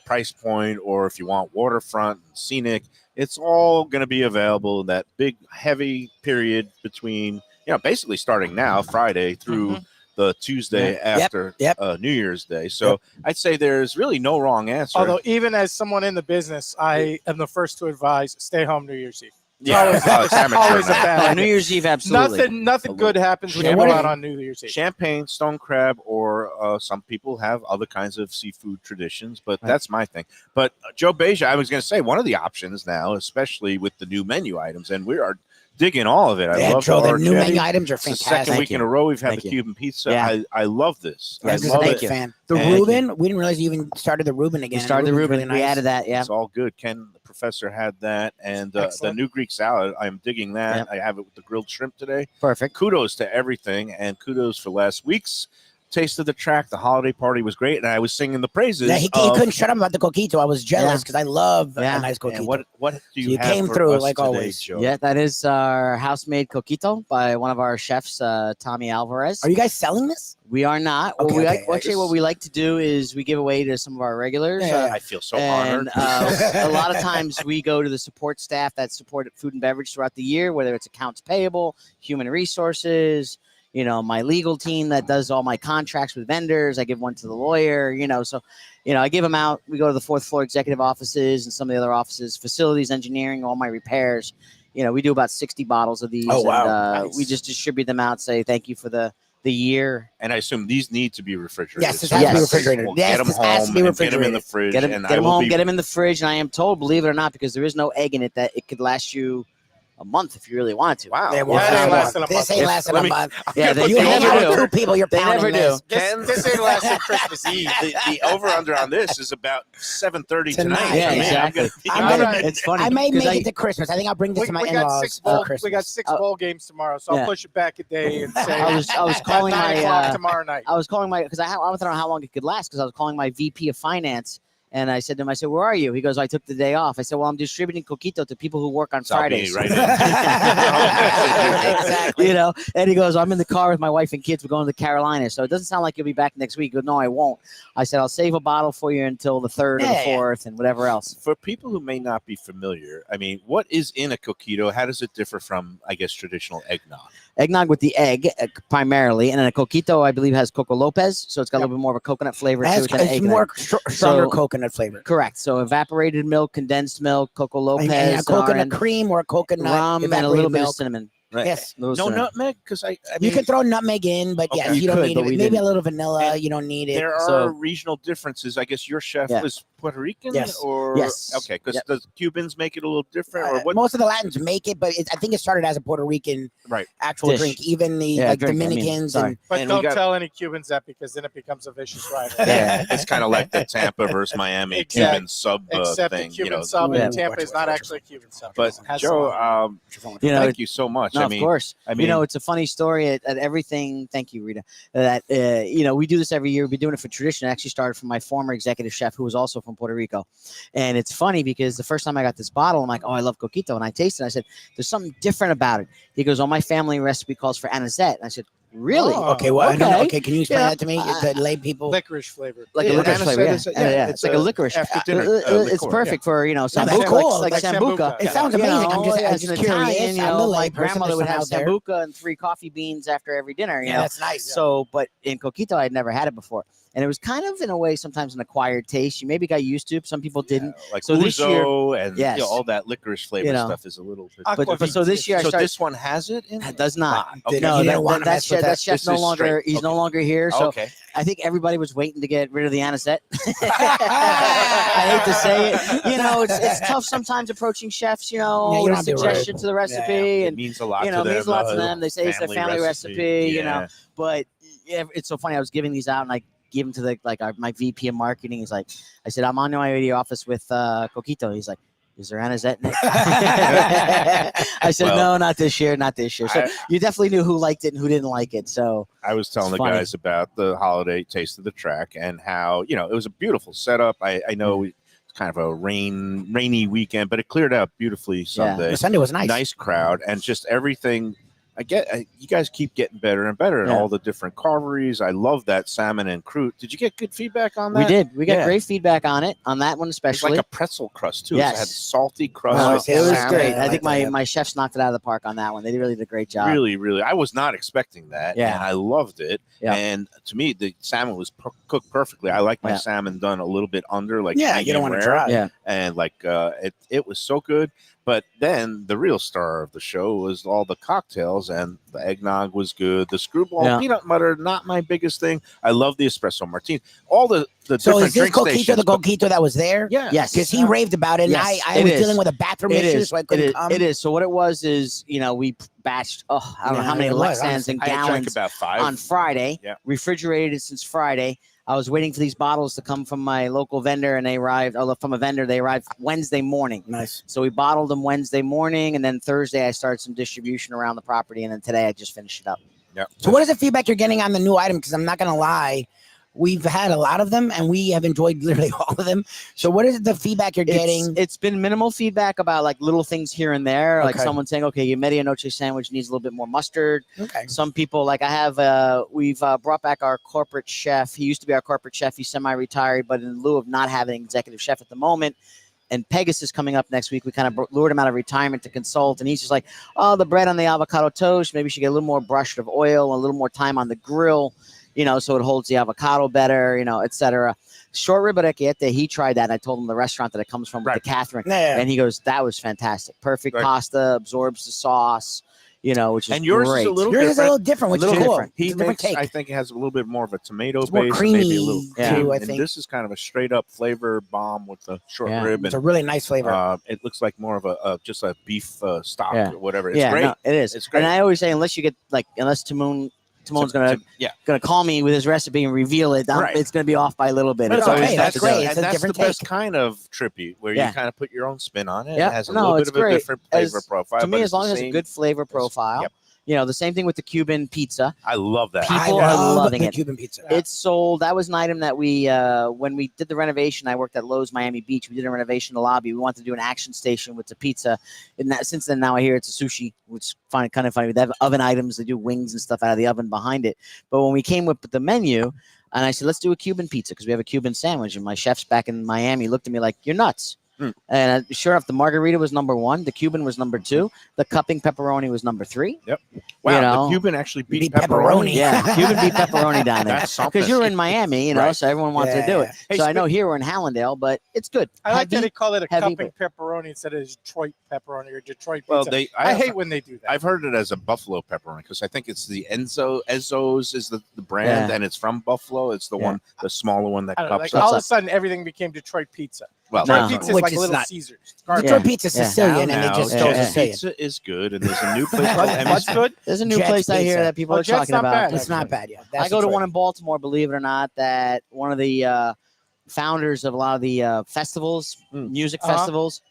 price point, or if you want waterfront, scenic, it's all going to be available in that big, heavy period between basically starting now, Friday through the Tuesday after Yep. New Year's Day. So I'd say there's really no wrong answer. Although, even as someone in the business, I am the first to advise: stay home New Year's Eve. yeah, always- it's amateur always a night. bad New Year's Eve, absolutely. Nothing good happens when you What go is- out on New Year's Eve. Champagne, stone crab, or some people have other kinds of seafood traditions, but that's my thing. But Joe Beja, I was going to say, one of the options now, especially with the new menu items, and we are digging all of it. I yeah, love Joe, the archetti. new menu items are It's the fantastic. second week you. in a row we've had Thank the you. Cuban pizza. Yeah. I love this. Yeah, I I'm just a love big it. fan. The Thank Reuben, we didn't realize you even started the Reuben again. We started the Reuben's Reuben. really We nice. added that. Yeah. It's all good. Ken, the professor, had that, and the Excellent. new Greek salad. I'm digging that. Yep. I have it with the grilled shrimp today. Perfect. Kudos to everything, and kudos for last week's Taste of the Track. The holiday party was great, and I was singing the praises. Yeah, he of- couldn't shut up about the coquito. I was jealous Yeah. because I love Yeah. a nice coquito. And what do you You have came for through us like today, always. Joe? Yeah, that is our house-made coquito by one of our chefs, Tommy Alvarez. Are you guys selling this? We are not. Okay, we okay. actually, what we like to do is we give away to some of our regulars. Yeah. I feel so and honored. a lot of times we go to the support staff that support food and beverage throughout the year, whether it's accounts payable, human resources, my legal team that does all my contracts with vendors. I give one to the lawyer, so, I give them out. We go to the 4th floor executive offices and some of the other offices, facilities, engineering, all my repairs. We do about 60 bottles of these. Oh, wow. And, Nice. we just distribute them out, say thank you for the year. And I assume these need to be refrigerated. Yes, it So has to be refrigerated. We'll Yes, get them this has to home be and get them in the refrigerated. fridge. Get them, and get I them will home, be get them in the fridge. And I am told, believe it or not, because there is no egg in it, that it could last you a month if you really wanted to. Wow. They Well, won't that ain't last lasting a This month. ain't If- lasting let a me- month. Yeah, You hang out never with do. 2 people, you're They pounding never do. this. Ken, This ain't lasting Christmas Eve. the over under on this is about 7:30 Tonight. tonight. Yeah, for me. exactly. I'm All gonna- right. It's funny. I may 'cause make it to Christmas. I think I'll bring this to my We got in-laws six for bowl. Christmas. We got 6 bowl games tomorrow, so Yeah. I'll push it back a day and say I was calling at 9 my o'clock tomorrow night. I was calling my because I don't know how long it could last because I was calling my VP of finance. And I said to him, I said, where are you? He goes, I took the day off. I said, well, I'm distributing coquito to people who work on So I'll be Fridays. right in. Exactly. And he goes, I'm in the car with my wife and kids. We're going to the Carolinas. So it doesn't sound like you'll be back next week. He goes, no, I won't. I said, I'll save a bottle for you until the 3rd or the Yeah, yeah. 4th and whatever else. For people who may not be familiar, I mean, what is in a coquito? How does it differ from, I guess, traditional eggnog? Eggnog with the egg primarily. And then a coquito, I believe, has Coco Lopez. So it's got a little bit more of a coconut flavor to it than It's eggnog. more stronger So- coconut flavor. Correct. So evaporated milk, condensed milk, Coco Lopez, And a coconut and cream or a coconut rum, and a evaporated little bit of milk. cinnamon. Right. Yes. Little No cinnamon. nutmeg, because I You mean, can throw nutmeg in, but yes, Okay. you You don't could, need but it. we Maybe a didn't. little vanilla. And You don't need it. there So- are regional differences. I guess your chef Yeah. was Puerto Rican, Yes. or Yes. okay, because Yep. the Cubans make it a little different, or what? Most of the Latins make it, but I think it started as a Puerto Rican Right. actual Dish. drink. Even the Yeah, like drink, I mean, Dominicans sorry. and But And we don't got- tell any Cubans that, because then it becomes a vicious rivalry. Yeah. It's kind of like the Tampa versus Miami Exact- Cuban sub Except thing, the Cuban you know. sub Yeah. in Tampa is not actually a Cuban sub. But It has Joe, salami. You know, thank you so much. No, I of mean, course. I mean, You know, it's a funny story at everything. Thank you, Rita. That you know, we do this every year. We've been doing it for tradition. It actually started from my former executive chef, who was also from Puerto Rico. And it's funny because the first time I got this bottle, I'm like, oh, I love coquito, and I tasted it. I said, there's something different about it. He goes, oh, my family recipe calls for anisette. And I said, really? Oh, okay, well, no, okay. okay. Can you explain Yeah. that to me? The lay people. Licorice flavor. Like Yeah, a licorice anisette flavor. Yeah. is a- Yeah, yeah, It's it's like a a licorice. after dinner, It's liqueur, perfect for, you know, that's sambuca, cool. like Like sambuca. sambuca. It sounds You amazing. know, I'm just as an curious. Italian, you I'm know, the lay my person grandmother would from have out there. sambuca and 3 coffee beans after every dinner, you Yeah, know. that's nice. So, but in coquito, I'd never had it before. And it was kind of, in a way, sometimes an acquired taste. You maybe got used to it. Some people didn't. like So this year- ouzo and Yes. you know, all that licorice flavor You know. stuff is a little bit. But so this year I so started. this one has it in It does not. Okay. No, You didn't wanna that mess with chef This no is longer. straight. He's no Okay. longer here. So Okay. I think everybody was waiting to get rid of the anisette. I hate to say it. You know, it's tough sometimes approaching chefs. You know, Yeah, you with don't a have to worry. suggestion to the recipe, It and means a lot you know, to them. means a lot to them. They say it's their family recipe, you know. Yeah. But yeah, it's so funny. I was giving these out, and I give them to my VP of marketing. He's like, I said, I'm on my way to the office with coquito. He's like, is there anisette in it? I said, Well, no, not this year, not this year. So I- you definitely knew who liked it and who didn't like it. So I was telling It's the funny. guys about the holiday taste of the track and how, you know, it was a beautiful setup. I know it's kind of a rainy weekend, but it cleared out beautifully Sunday. Sunday was nice. Nice crowd and just everything. You guys keep getting better and better in Yeah. all the different carveries. I love that salmon and croute. Did you get good feedback on that? we did. We got Yeah. great feedback on it, on that one It's especially. like a pretzel crust too. Yes. It had salty crust. Oh, with yeah, it was salmon. great. I I think like that. my chefs knocked it out of the park on that one. They really did a great job. Really, really. I was not expecting that. Yeah. And I loved it. Yeah. And to me, the salmon was cooked perfectly. I like my Yeah. salmon done a little bit under, like Yeah, you don't medium want to rare. try. Yeah. And like it was so good. But then the real star of the show was all the cocktails, and the eggnog was good. The screwball Yeah. peanut butter, not my biggest thing. I love the espresso martini. All the So different is this drink coquito stations. the coquito that was there? Yeah. Yes. Because he raved about it, and Yes, I it was is. dealing with a bathroom It issue, is. so I It couldn't is. come. It is. So what it was is, you know, we batched, I don't know how many it was, Lexans honestly. and I had drank gallons about 5. on Friday, Yeah. refrigerated it since Friday. I was waiting for these bottles to come from my local vendor, and they arrived from a vendor. They arrived Wednesday morning. Nice. So we bottled them Wednesday morning, and then Thursday I started some distribution around the property, and then today I just finished it up. Yeah. So what is the feedback you're getting on the new item? Because I'm not going to lie, we've had a lot of them, and we have enjoyed literally all of them. So what is the feedback you're getting? It's been minimal feedback about like little things here and there, like Okay. someone saying, okay, your medianoche sandwich needs a little bit more mustard. Okay. Some people, like I have, we've brought back our corporate chef. He used to be our corporate chef. He's semi-retired, but in lieu of not having an executive chef at the moment, and Pegasus is coming up next week, we kind of lured him out of retirement to consult, and he's just like, oh, the bread on the avocado toast, maybe you should get a little more brushed of oil, a little more time on the grill, you know, so it holds the avocado better, you know, etc. Short rib orecchiette, he tried that, and I told him the restaurant that it comes from with the Catherine, Yeah. and he goes, that was fantastic. Perfect Right. pasta, absorbs the sauce, you know, which is And yours great. is a little Yours is a different. little different, which Little is cool. different. He It's a different makes, take. I think it has a little bit more of a tomato It's more base, and maybe a little creamy, Yeah. too, I and think. this is kind of a straight up flavor bomb with the short Yeah. rib, It's a and really nice flavor. it looks like more of a just a beef stock Yeah. or whatever. It's Yeah, great. no, it is. It's great. And I always say, unless you get unless Timon's gonna call me with his recipe and reveal it, Right. it's gonna be off by a little bit. But It's it's always okay, tough that's to do. great. It's and a that's different the best take. kind of trippy, where Yeah. you kind of put your own spin on it. Yeah. It has a No, little bit it's of a great. different flavor As- profile. To but me, it's as long the as it's a same- good flavor profile, Yep. you know, the same thing with the Cuban pizza. I love that. People I are love loving the it. Cuban pizza. It's sold. That was an item that we, when we did the renovation, I worked at Lowe's Miami Beach. We did a renovation in the lobby. We wanted to do an action station with the pizza. And that, since then, now I hear it's a sushi, which is kind of funny. They have oven items. They do wings and stuff out of the oven behind it. But when we came with the menu, and I said, let's do a Cuban pizza because we have a Cuban sandwich. And my chefs back in Miami looked at me like, you're nuts. And sure enough, the margarita was number 1. The Cuban was number 2. The cupping pepperoni was number 3. Wow, You know? the Cuban actually beat Beat pepperoni. pepperoni. Yeah, Cuban beat pepperoni down there. That's something. Because you're in Miami, you know, Right. so everyone wants to do it. Hey, So I know here we're in Hallandale, but it's good. I like that Heavy- they call it a heavy, cupping pepperoni instead of Detroit pepperoni or Detroit Well, pizza. I hate when they do that. I've heard it as a buffalo pepperoni because I think it's the Enzo's is the brand, Yeah. and it's from Buffalo. It's the Yeah. one, the smaller one that I don't know, cups like up. all of a sudden, everything became Detroit pizza. Well, No. Detroit pizza is Which like is Little not- Caesars. Detroit Yeah. pizza Yeah. Sicilian, and they Now, just yeah, stole yeah. Sicilian. pizza is good, and there's a new place called What's Emmy's. good? There's a new Jet's place I hear Pizza. that people Oh, are Jet's talking not about. bad. It's not bad, yeah. That's I go to Detroit. one in Baltimore, believe it or not, that one of the founders of a lot of the festivals, music Uh-huh. festivals,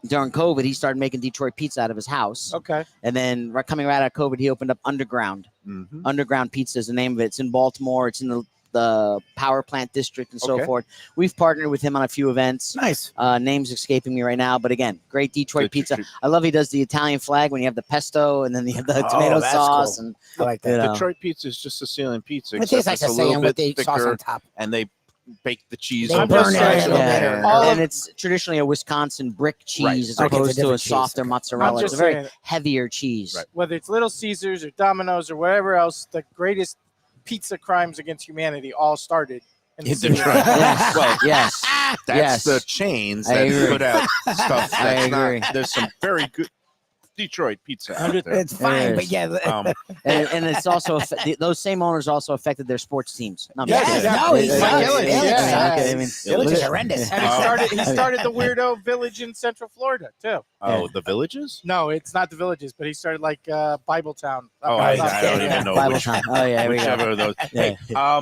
during COVID, he started making Detroit pizza out of his house. Okay. And then coming right out of COVID, he opened up Underground. Mhm. Underground Pizza is the name of it. It's in Baltimore. It's in the power plant district and so Okay. forth. We've partnered with him on a few events. Nice. Names escaping me right now, but again, great Detroit Good pizza. treat. I love he does the Italian flag when you have the pesto and then you have the Oh, tomato that's sauce cool. and I like that. you know. Detroit pizza is just Sicilian pizza. It except tastes like it's a little Sicilian with bit the sauce thicker, on top. and they bake the cheese. They over burn the it a side little of bit. there. All and of- it's traditionally a Wisconsin brick cheese Right. as Okay, it's a opposed to a different cheese. softer I'm mozzarella. It's just a very saying, heavier cheese. Right. whether it's Little Caesars or Domino's or whatever else, the greatest pizza crimes against humanity all started in the In city. Detroit. Yes. Well, yes. that's Yes. the chains I that agree. put out stuff I that's agree. not. There's some very good Detroit pizza out there. It's fine, but is. yeah. And it's also those same owners also affected their sports teams. No, I'm Yes, just kidding. yeah. No, he Yeah, sucks. yeah, Illich yeah, sucks. yeah. Okay, I mean, Illich is horrendous. And he started the weirdo village in Central Florida too. Oh, the villages? No, it's not the villages, but he started like Bibletown. Oh, I don't even know Bible which, time. Oh yeah, here we go. whichever of those. Yeah. Hey,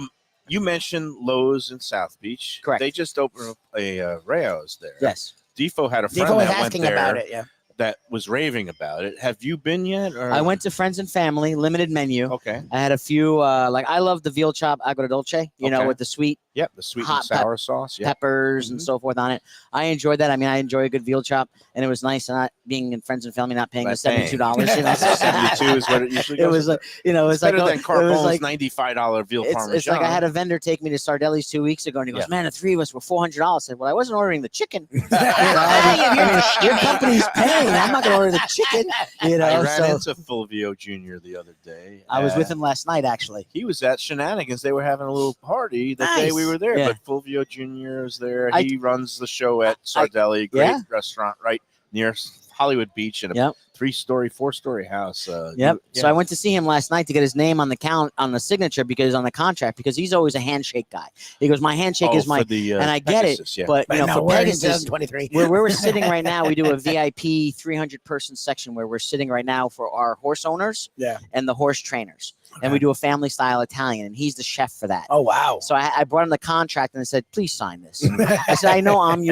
you mentioned Lowe's in South Beach. Correct. They just opened up a Rayo's there. Yes. Defo had a friend Defo was that went asking there about it, yeah. that was raving about it. Have you been yet? Or? I went to friends and family, limited menu. Okay. I had a few like I love the veal chop agrodolce, you know, Okay. with the sweet Yep, the sweet Hot and sour sauce. Yeah. peppers and Mhm. so forth on it. I enjoyed that. I mean, I enjoy a good veal chop, and it was nice not being in friends and family, not paying the Not paying. $72. You know, 72 is what it usually goes. it was like you know, it's it's like better than it was Carbone's like $95 veal parmesan. it's like I had a vendor take me to Sardelli's 2 weeks ago, and he goes, Yeah. "Man, the three of us were $400." I said, "Well, I wasn't ordering the chicken. You know, I mean, your company's paying. I'm not going to order the chicken." You know, I ran so into Fulvio Jr. the other day. I was with and him last night, actually. He was at Shenanigans. They were having a little party the day Nice. we were there. Yeah. But Fulvio Jr. is there. I- He runs the show at Sardelli, great Yeah. restaurant right near Hollywood Beach in a Yep. 3-story, 4-story house. Yep. Yeah. So I went to see him last night to get his name on the count on the signature because on the contract because he's always a handshake guy. He goes, "My handshake is my," for the, and I get it, Pegasus, yeah. but you know, no, for we're in Pegasus, 2023. where we're sitting right now, we do a VIP 300-person section where we're sitting right now for our horse owners Yeah. and the horse trainers, and we do a family style Italian, and he's the chef for that. Oh, wow. So I brought him the contract and I said, "Please sign this." I said, "I know I'm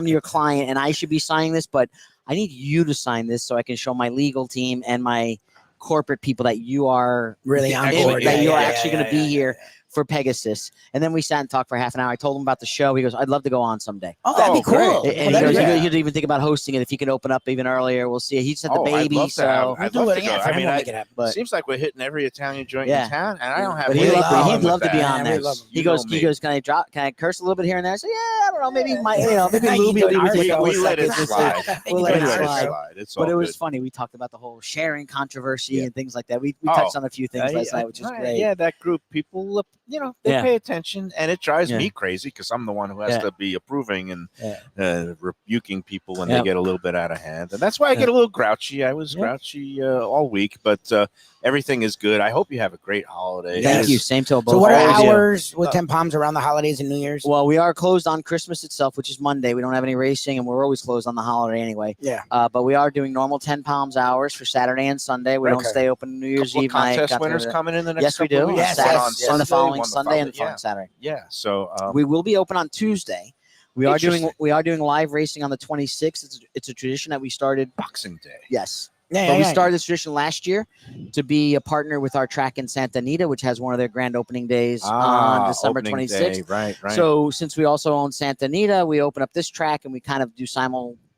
your client and I should be signing this, but I need you to sign this so I can show my legal team and my corporate people that you are Really on in- board. that Yeah, you're yeah, actually yeah, going to yeah, be yeah, here for Pegasus." And then we sat and talked for half an hour. I told him about the show. He goes, "I'd love to go on someday." Oh, that'd be Oh, great. cool. And he Well, goes, that'd be he could even think about hosting it if he could open up even earlier. We'll see. He just had the I'd baby, love to so have- We'll I'd do love it. to Yeah, go. for I him, mean, we'll I- make it happen. but seems like we're hitting every Italian joint Yeah. in town, and I don't have but any he'd problem love with to be that. on Yeah, there. we love him. He You goes, know he me. goes, can I curse a little bit here and there? I said, "Yeah, I don't know, maybe maybe I Lubie can will do be an able to art take show. over We let it second. slide. We'll We let it let slide. It's But all it was good. funny. We talked about the whole sharing controversy Yeah. and things like that. We Oh. touched on a few things last night, which is great. Yeah, that group, people, they Yeah. pay attention, and it drives Yeah. me crazy because I'm the one who has Yeah. to be approving and Yeah. rebuking people when Yep. they get a little bit out of hand, and that's why I get a little grouchy. I was Yep. grouchy all week, but everything is good. I hope you have a great holiday. Thank It you. is- Same to both. So what are Always you. hours with 10 Palms around the holidays and New Year's? Well, we are closed on Christmas itself, which is Monday. We don't have any racing, and we're always closed on the holiday anyway. Yeah. But we are doing normal 10 Palms hours for Saturday and Sunday. We don't Okay. stay open New Year's couple of Eve night. contest got winners the- coming in the next Yes, we couple of do. weeks. Yes, One yes, on yes. And the Sunday, following one Sunday and the yeah. following Saturday. Yeah, so We will be open on Tuesday. We are doing Interesting. live racing on the 26th. It's a tradition that we started. Boxing Day. Yes. Yeah, But we yeah. started this tradition last year to be a partner with our track in Santa Anita, which has one of their grand opening days on December opening 26th. day. Right. So since we also own Santa Anita, we open up this track and we kind of do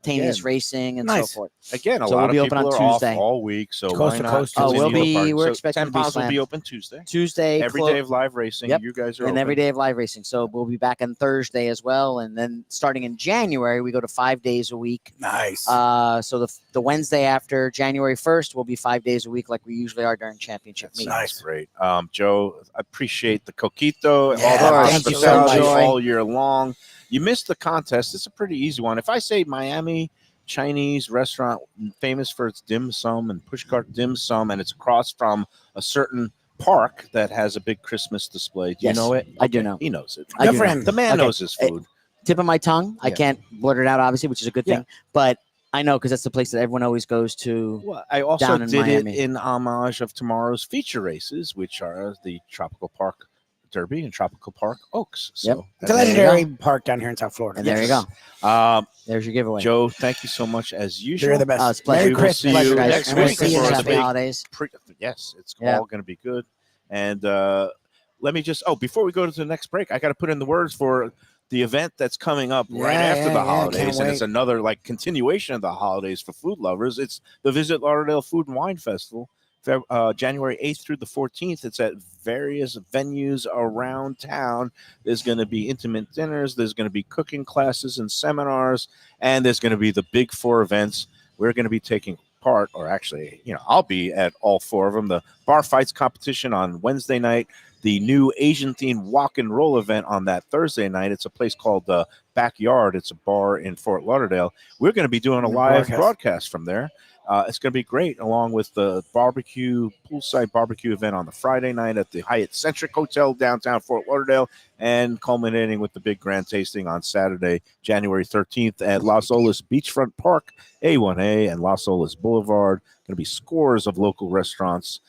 simultaneous again- racing and Nice. so forth. Again, a So lot we'll be of open people on are off Tuesday. all week, so Coast why to not coast Oh, continue we'll the be- party? we're So expecting 10 to be pounds will be slammed. open Tuesday. Tuesday, Every day of live racing, Yep. you guys are and open. every day of live racing. So we'll be back on Thursday as well. And then starting in January, we go to 5 days a week. Nice. So the Wednesday after January 1st will be 5 days a week like we usually are during championship That meetings. sounds great. Joe, I appreciate the coquito, Yeah, all the thank you so hospitality much. all year long. You missed the contest. It's a pretty easy one. If I say Miami Chinese restaurant famous for its dim sum and pushcart dim sum, and it's across from a certain park that has a big Christmas display. Do you Yes, know it? I do Okay, know. He knows it. I Good do for know. him. The man Okay. knows his food. Tip of my tongue. I Yeah. can't blurt it out, obviously, which is a good Yeah. thing. But I know because that's the place that everyone always goes to. Well, I also down in did Miami. it in homage of tomorrow's feature races, which are the Tropical Park Derby and Tropical Park Oaks. So Yep. It's a There you legendary park down here in South Florida. And there you go. There's your giveaway. Joe, thank you so much as usual. You're the best. Oh, it's a pleasure. Merry We will Christmas. see you Pleasure, guys. next And we'll week see you for in the happy big holidays. Yes, it's Yeah. all going to be good. And let me just, before we go to the next break, I got to put in the words for the event that's coming up right Yeah, after yeah, the yeah, holidays. can't And it's another like continuation of the holidays for food lovers. It's the Visit Lauderdale Food and Wine Festival. January 8th through the 14th. It's at various venues around town. There's going to be intimate dinners. There's going to be cooking classes and seminars. And there's going to be the big 4 events. We're going to be taking part, or actually, I'll be at all 4 of them. The bar fights competition on Wednesday night. The new Asian-themed walk and roll event on that Thursday night. It's a place called the Backyard. It's a bar in Fort Lauderdale. We're going to be doing a live broadcast from there. It's going to be great, along with the poolside barbecue event on the Friday night at the Hyatt Centric Hotel downtown Fort Lauderdale, and culminating with the big grand tasting on Saturday, January 13th at Las Olas Beachfront Park, A1A, and Las Olas Boulevard. Going to be scores of local restaurants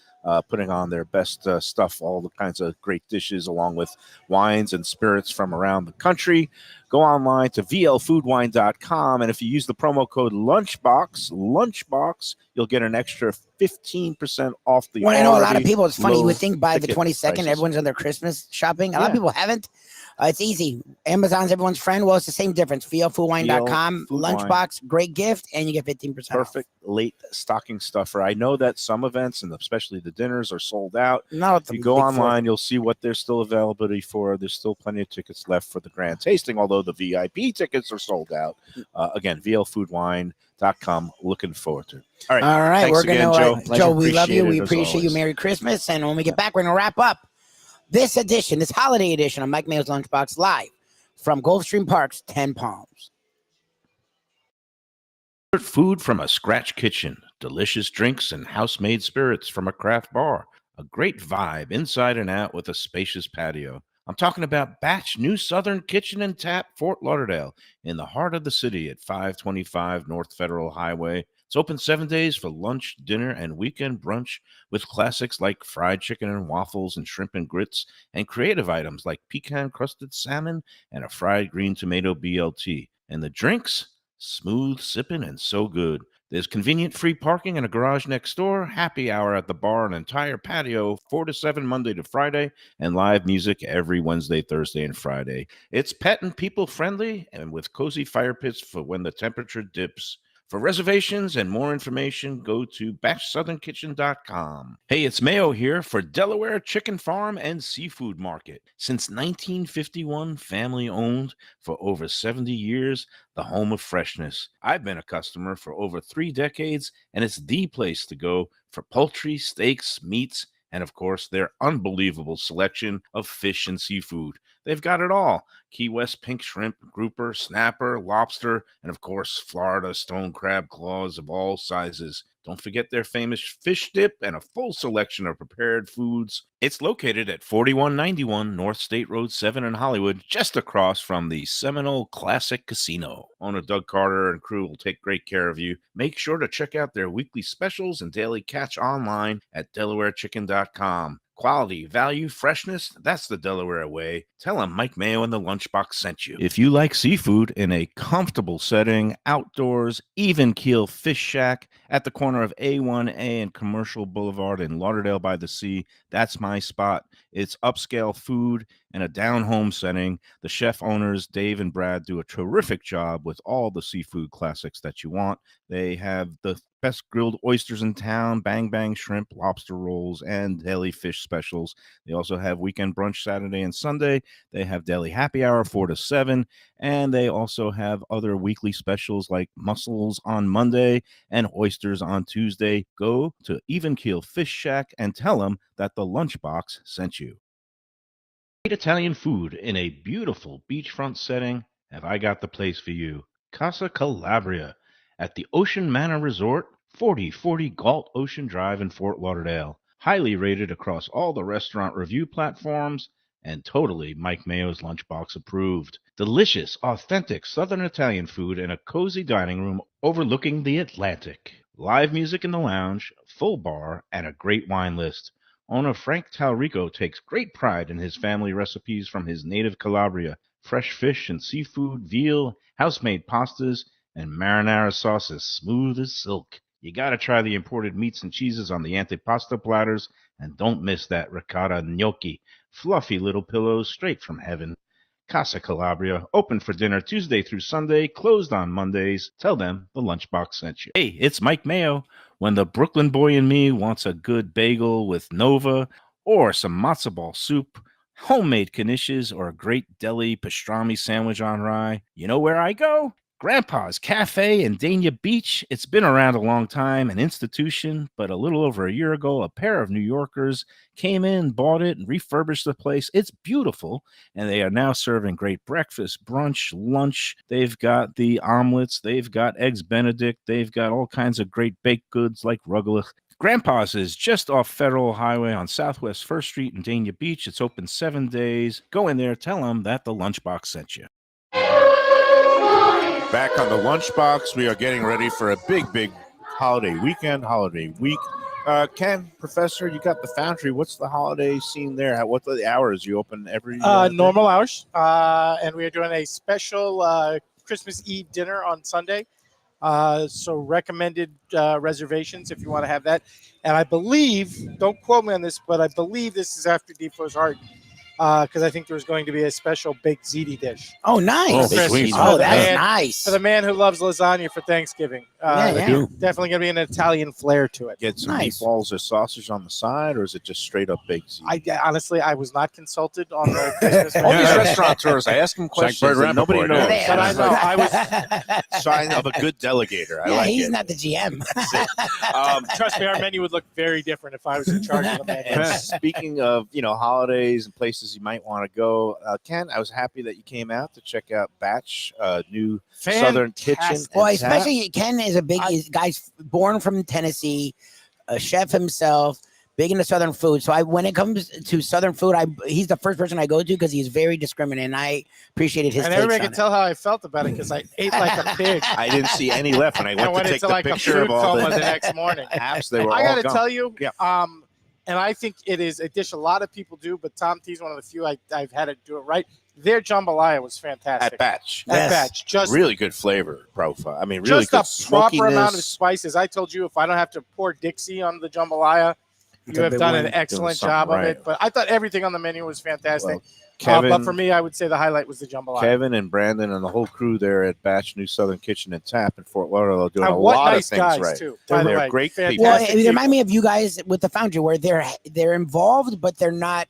putting on their best stuff, all the kinds of great dishes, along with wines and spirits from around the country. Go online to vlfoodwine.com, and if you use the promo code Lunchbox, you'll get an extra 15% off the Well, I know a lot of already people, it's funny, you low would think by the ticket 22nd, prices. everyone's on their Christmas shopping. A lot Yeah. of people haven't. It's easy. Amazon's everyone's friend. Well, it's the same difference. vlfoodwine.com, VL Food Wine. Lunchbox, great gift, and you get 15% off. Perfect late stocking stuffer. I know that some events, and especially the dinners, are sold out. No, If you go online, you'll see what there's still availability for. There's still plenty of tickets left for the grand tasting, although the VIP tickets are sold out. Again, vlfoodwine.com. Looking forward to it. All right. All right, Thanks we're going again, to, Joe. Joe, we love you. Appreciate We it, as appreciate you. always. Merry Christmas. And when we get back, we're going to wrap up this edition, this holiday edition of Mike Mayo's Lunchbox live from Gulfstream Park's 10 Palms. Food from a scratch kitchen, delicious drinks and house-made spirits from a craft bar, a great vibe inside and out with a spacious patio. I'm talking about Batch New Southern Kitchen and Tap, Fort Lauderdale, in the heart of the city at 525 North Federal Highway. It's open 7 days for lunch, dinner, and weekend brunch with classics like fried chicken and waffles and shrimp and grits, and creative items like pecan-crusted salmon and a fried green tomato BLT. And the drinks? Smooth sipping and so good. There's convenient free parking and a garage next door, happy hour at the bar, an entire patio, 4 to 7 Monday to Friday, and live music every Wednesday, Thursday, and Friday. It's pet and people friendly and with cozy fire pits for when the temperature dips. For reservations and more information, go to batchsouthernkitchen.com. Hey, it's Mayo here for Delaware Chicken Farm and Seafood Market. Since 1951, family owned for over 70 years, the home of freshness. I've been a customer for over 3 decades, and it's the place to go for poultry, steaks, meats, and of course, their unbelievable selection of fish and seafood. They've got it all. Key West pink shrimp, grouper, snapper, lobster, and of course, Florida stone crab claws of all sizes. Don't forget their famous fish dip and a full selection of prepared foods. It's located at 4191 North State Road 7 in Hollywood, just across from the Seminole Classic Casino. Owner Doug Carter and crew will take great care of you. Make sure to check out their weekly specials and daily catch online at DelawareChicken.com. Quality, value, freshness, that's the Delaware way. Tell them Mike Mayo and the Lunchbox sent you. If you like seafood in a comfortable setting, outdoors, even keel fish shack, at the corner of A1A and Commercial Boulevard in Lauderdale by the Sea. That's my spot. It's upscale food and a down-home setting. The chef owners, Dave and Brad, do a terrific job with all the seafood classics that you want. They have the best grilled oysters in town, bang bang shrimp, lobster rolls, and deli fish specials. They also have weekend brunch Saturday and Sunday. They have deli happy hour 4 to 7, and they also have other weekly specials like mussels on Monday and oysters on Tuesday. Go to Even Keel Fish Shack and tell them that the Lunchbox sent you. Great Italian food in a beautiful beachfront setting. Have I got the place for you? Casa Calabria at the Ocean Manor Resort, 4040 Galt Ocean Drive in Fort Lauderdale. Highly rated across all the restaurant review platforms and totally Mike Mayo's Lunchbox approved. Delicious, authentic Southern Italian food in a cozy dining room overlooking the Atlantic. Live music in the lounge, full bar, and a great wine list. Owner Frank Talrico takes great pride in his family recipes from his native Calabria. Fresh fish and seafood, veal, house-made pastas, and marinara sauces smooth as silk. You gotta try the imported meats and cheeses on the antipasto platters, and don't miss that ricotta gnocchi. Fluffy little pillows straight from heaven. Casa Calabria, open for dinner Tuesday through Sunday, closed on Mondays. Tell them the Lunchbox sent you. Hey, it's Mike Mayo. When the Brooklyn boy in me wants a good bagel with Nova, or some matzo ball soup, homemade knishes, or a great deli pastrami sandwich on rye, you know where I go? Grandpa's Cafe in Dania Beach. It's been around a long time, an institution, but a little over a year ago, a pair of New Yorkers came in, bought it, and refurbished the place. It's beautiful, and they are now serving great breakfast, brunch, lunch. They've got the omelets. They've got eggs Benedict. They've got all kinds of great baked goods like rugelach. Grandpa's is just off Federal Highway on Southwest 1st Street in Dania Beach. It's open 7 days. Go in there, tell them that the Lunchbox sent you. Back on the Lunchbox, we are getting ready for a big holiday weekend, holiday week. Ken, Professor, you got the Foundry. What's the holiday scene there? What are the hours? You open every normal hours, and we are doing a special Christmas Eve dinner on Sunday. So recommended reservations if you want to have that. And I believe, don't quote me on this, but I believe this is after Defo's Heart. Because I think there's going to be a special baked ziti dish. Oh, nice. Oh, Christmas. sweet. Oh, that's man, nice. For the man who loves lasagna for Thanksgiving. Yeah. Definitely going to be an Italian flair to it. Get some Nice. meatballs or sausage on the side, or is it just straight up baked ziti? Honestly, I was not consulted on the Christmas All menu. these restaurateurs, I ask them It's like questions Bert and nobody Rappaport, knows. yeah. But I know I was. Sign of a good delegator. I Yeah, like he's it. not the GM. Trust me, our menu would look very different if I was in charge of the menu. And speaking of, holidays and places you might want to go, Ken, I was happy that you came out to check out Batch, new Southern Kitchen. Fantastic. Well, and Tap. especially Ken is a big guy's born from Tennessee, a chef himself, big into Southern food. So when it comes to Southern food, he's the first person I go to because he's very discriminate, and I appreciated his. And takes everybody on can it. tell how I felt about it because I ate like a pig. I didn't see any left when I I went went to take into the like a picture food of all coma the the next morning. apps. They were I all got to gone. tell you, Yeah. and I think it is a dish a lot of people do, but Tom T's one of the few I've had to do it right. Their jambalaya was fantastic. At Batch. At Yes. Batch, just Really good flavor profile. I mean, really just good a proper amount of smokiness. spices. I told you if I don't have to pour Dixie on the jambalaya, It's you a have big done win. an excellent something job of right. it. But I thought everything on the menu was fantastic. Well, Kevin, but for me, I would say the highlight was the jambalaya. Kevin and Brandon and the whole crew there at Batch New Southern Kitchen and Tap in Fort Lauderdale are doing And a what lot nice of things guys right. too. By the They're way, great people. Well, fantastic it people. reminded me of you guys with the Foundry, where they're involved, but they're not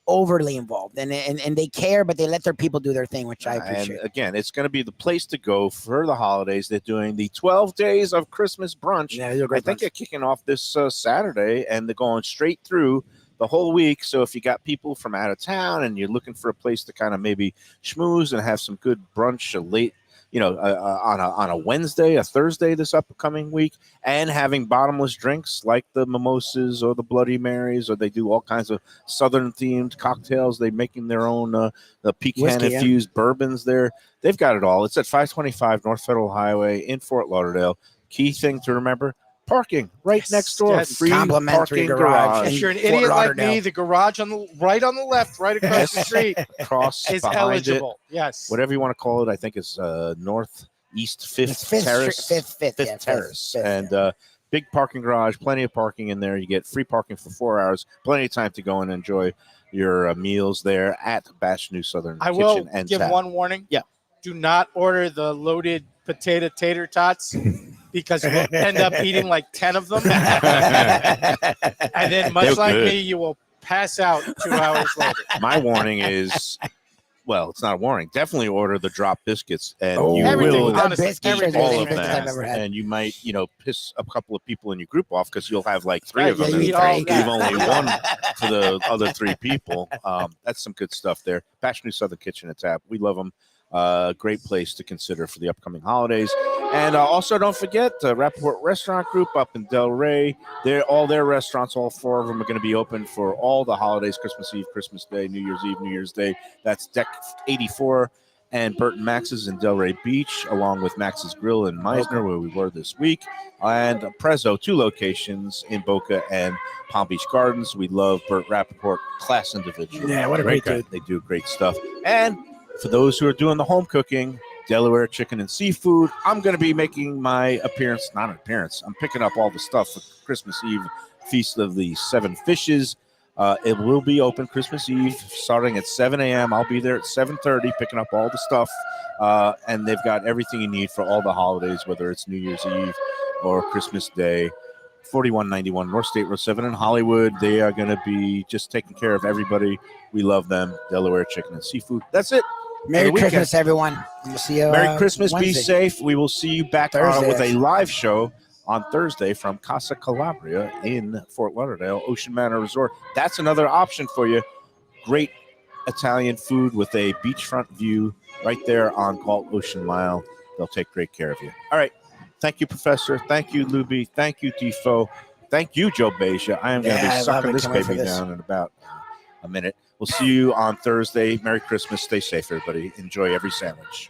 overly involved, and they care, but they let their people do their thing, which I appreciate. And again, it's going to be the place to go for the holidays. They're doing the 12 days of Christmas brunch. Yeah, they're I great. think they're kicking off this Saturday, and they're going straight through the whole week. So if you got people from out of town and you're looking for a place to kind of maybe schmooze and have some good brunch late, on a Wednesday, a Thursday this upcoming week, and having bottomless drinks like the mimosas or the Bloody Marys, or they do all kinds of Southern themed cocktails. They're making their own the pecan Whiskey, yeah. infused bourbons there. They've got it all. It's at 525 North Federal Highway in Fort Lauderdale. Key thing to remember: parking right Yes, next door. yes. Free Complimentary parking garage. If in you're an Fort idiot like Lauderdale. me, the garage on the left, right across the street, Cross is behind eligible. Yes. Whatever you want to call it. I think it's North East Fifth It's Fifth Terrace. Street- Fifth, yeah, Fifth, Terrace. Fifth, And big parking garage, plenty of parking in there. You get free parking for 4 hours, plenty of time to go and enjoy your meals there at Bash New Southern I Kitchen will and give Tap. one warning. Yeah. Do not order the loaded potato tater tots because you'll end up eating like 10 of them. And then, much They're like good. me, you will pass out 2 hours later. My warning is, well, it's not a warning. Definitely order the drop biscuits, and Oh, you Everything, will honestly, biscuits are everything. the all only of biscuits I've them, ever had. and you might, piss a couple of people in your group off because you'll have like 3 Right, of yeah, them. you and eat all leave that. only one for the other 3 people. That's some good stuff there. Bash New Southern Kitchen and Tap. We love them. Great place to consider for the upcoming holidays. And also, don't forget Rappaport Restaurant Group up in Del Rey. All their restaurants, all 4 of them, are going to be open for all the holidays: Christmas Eve, Christmas Day, New Year's Eve, New Year's Day. That's Deck 84 and Burton Max's in Delray Beach, along with Max's Grill in Meisner, where we were this week, and Prezzo, 2 locations in Boca and Palm Beach Gardens. We love Burt Rappaport, class individual. Yeah, what a great guy. dude. They do great stuff. And for those who are doing the home cooking, Delaware Chicken and Seafood, I'm going to be making my appearance, not an appearance, I'm picking up all the stuff for Christmas Eve Feast of the 7 Fishes. It will be open Christmas Eve starting at 7 a.m. I'll be there at 7:30 picking up all the stuff. And they've got everything you need for all the holidays, whether it's New Year's Eve or Christmas Day. 4191 North State Road 7 in Hollywood. They are going to be just taking care of everybody. We love them. Delaware Chicken and Seafood. That's it. Merry the weekend. Christmas, everyone. We'll see you. Merry Christmas. Wednesday. Be safe. We will see you back Thursday, with a actually. live show on Thursday from Casa Calabria in Fort Lauderdale, Ocean Manor Resort. That's another option for you. Great Italian food with a beachfront view right there on Galt Ocean Mile. They'll take great care of you. All right. Thank you, Professor. Thank you, Lubie. Thank you, Defo. Thank you, Joe Beja. I am going to Yeah, be I love sucking it. this Can't wait for baby this. down in about a minute. We'll see you on Thursday. Merry Christmas. Stay safe, everybody. Enjoy every sandwich.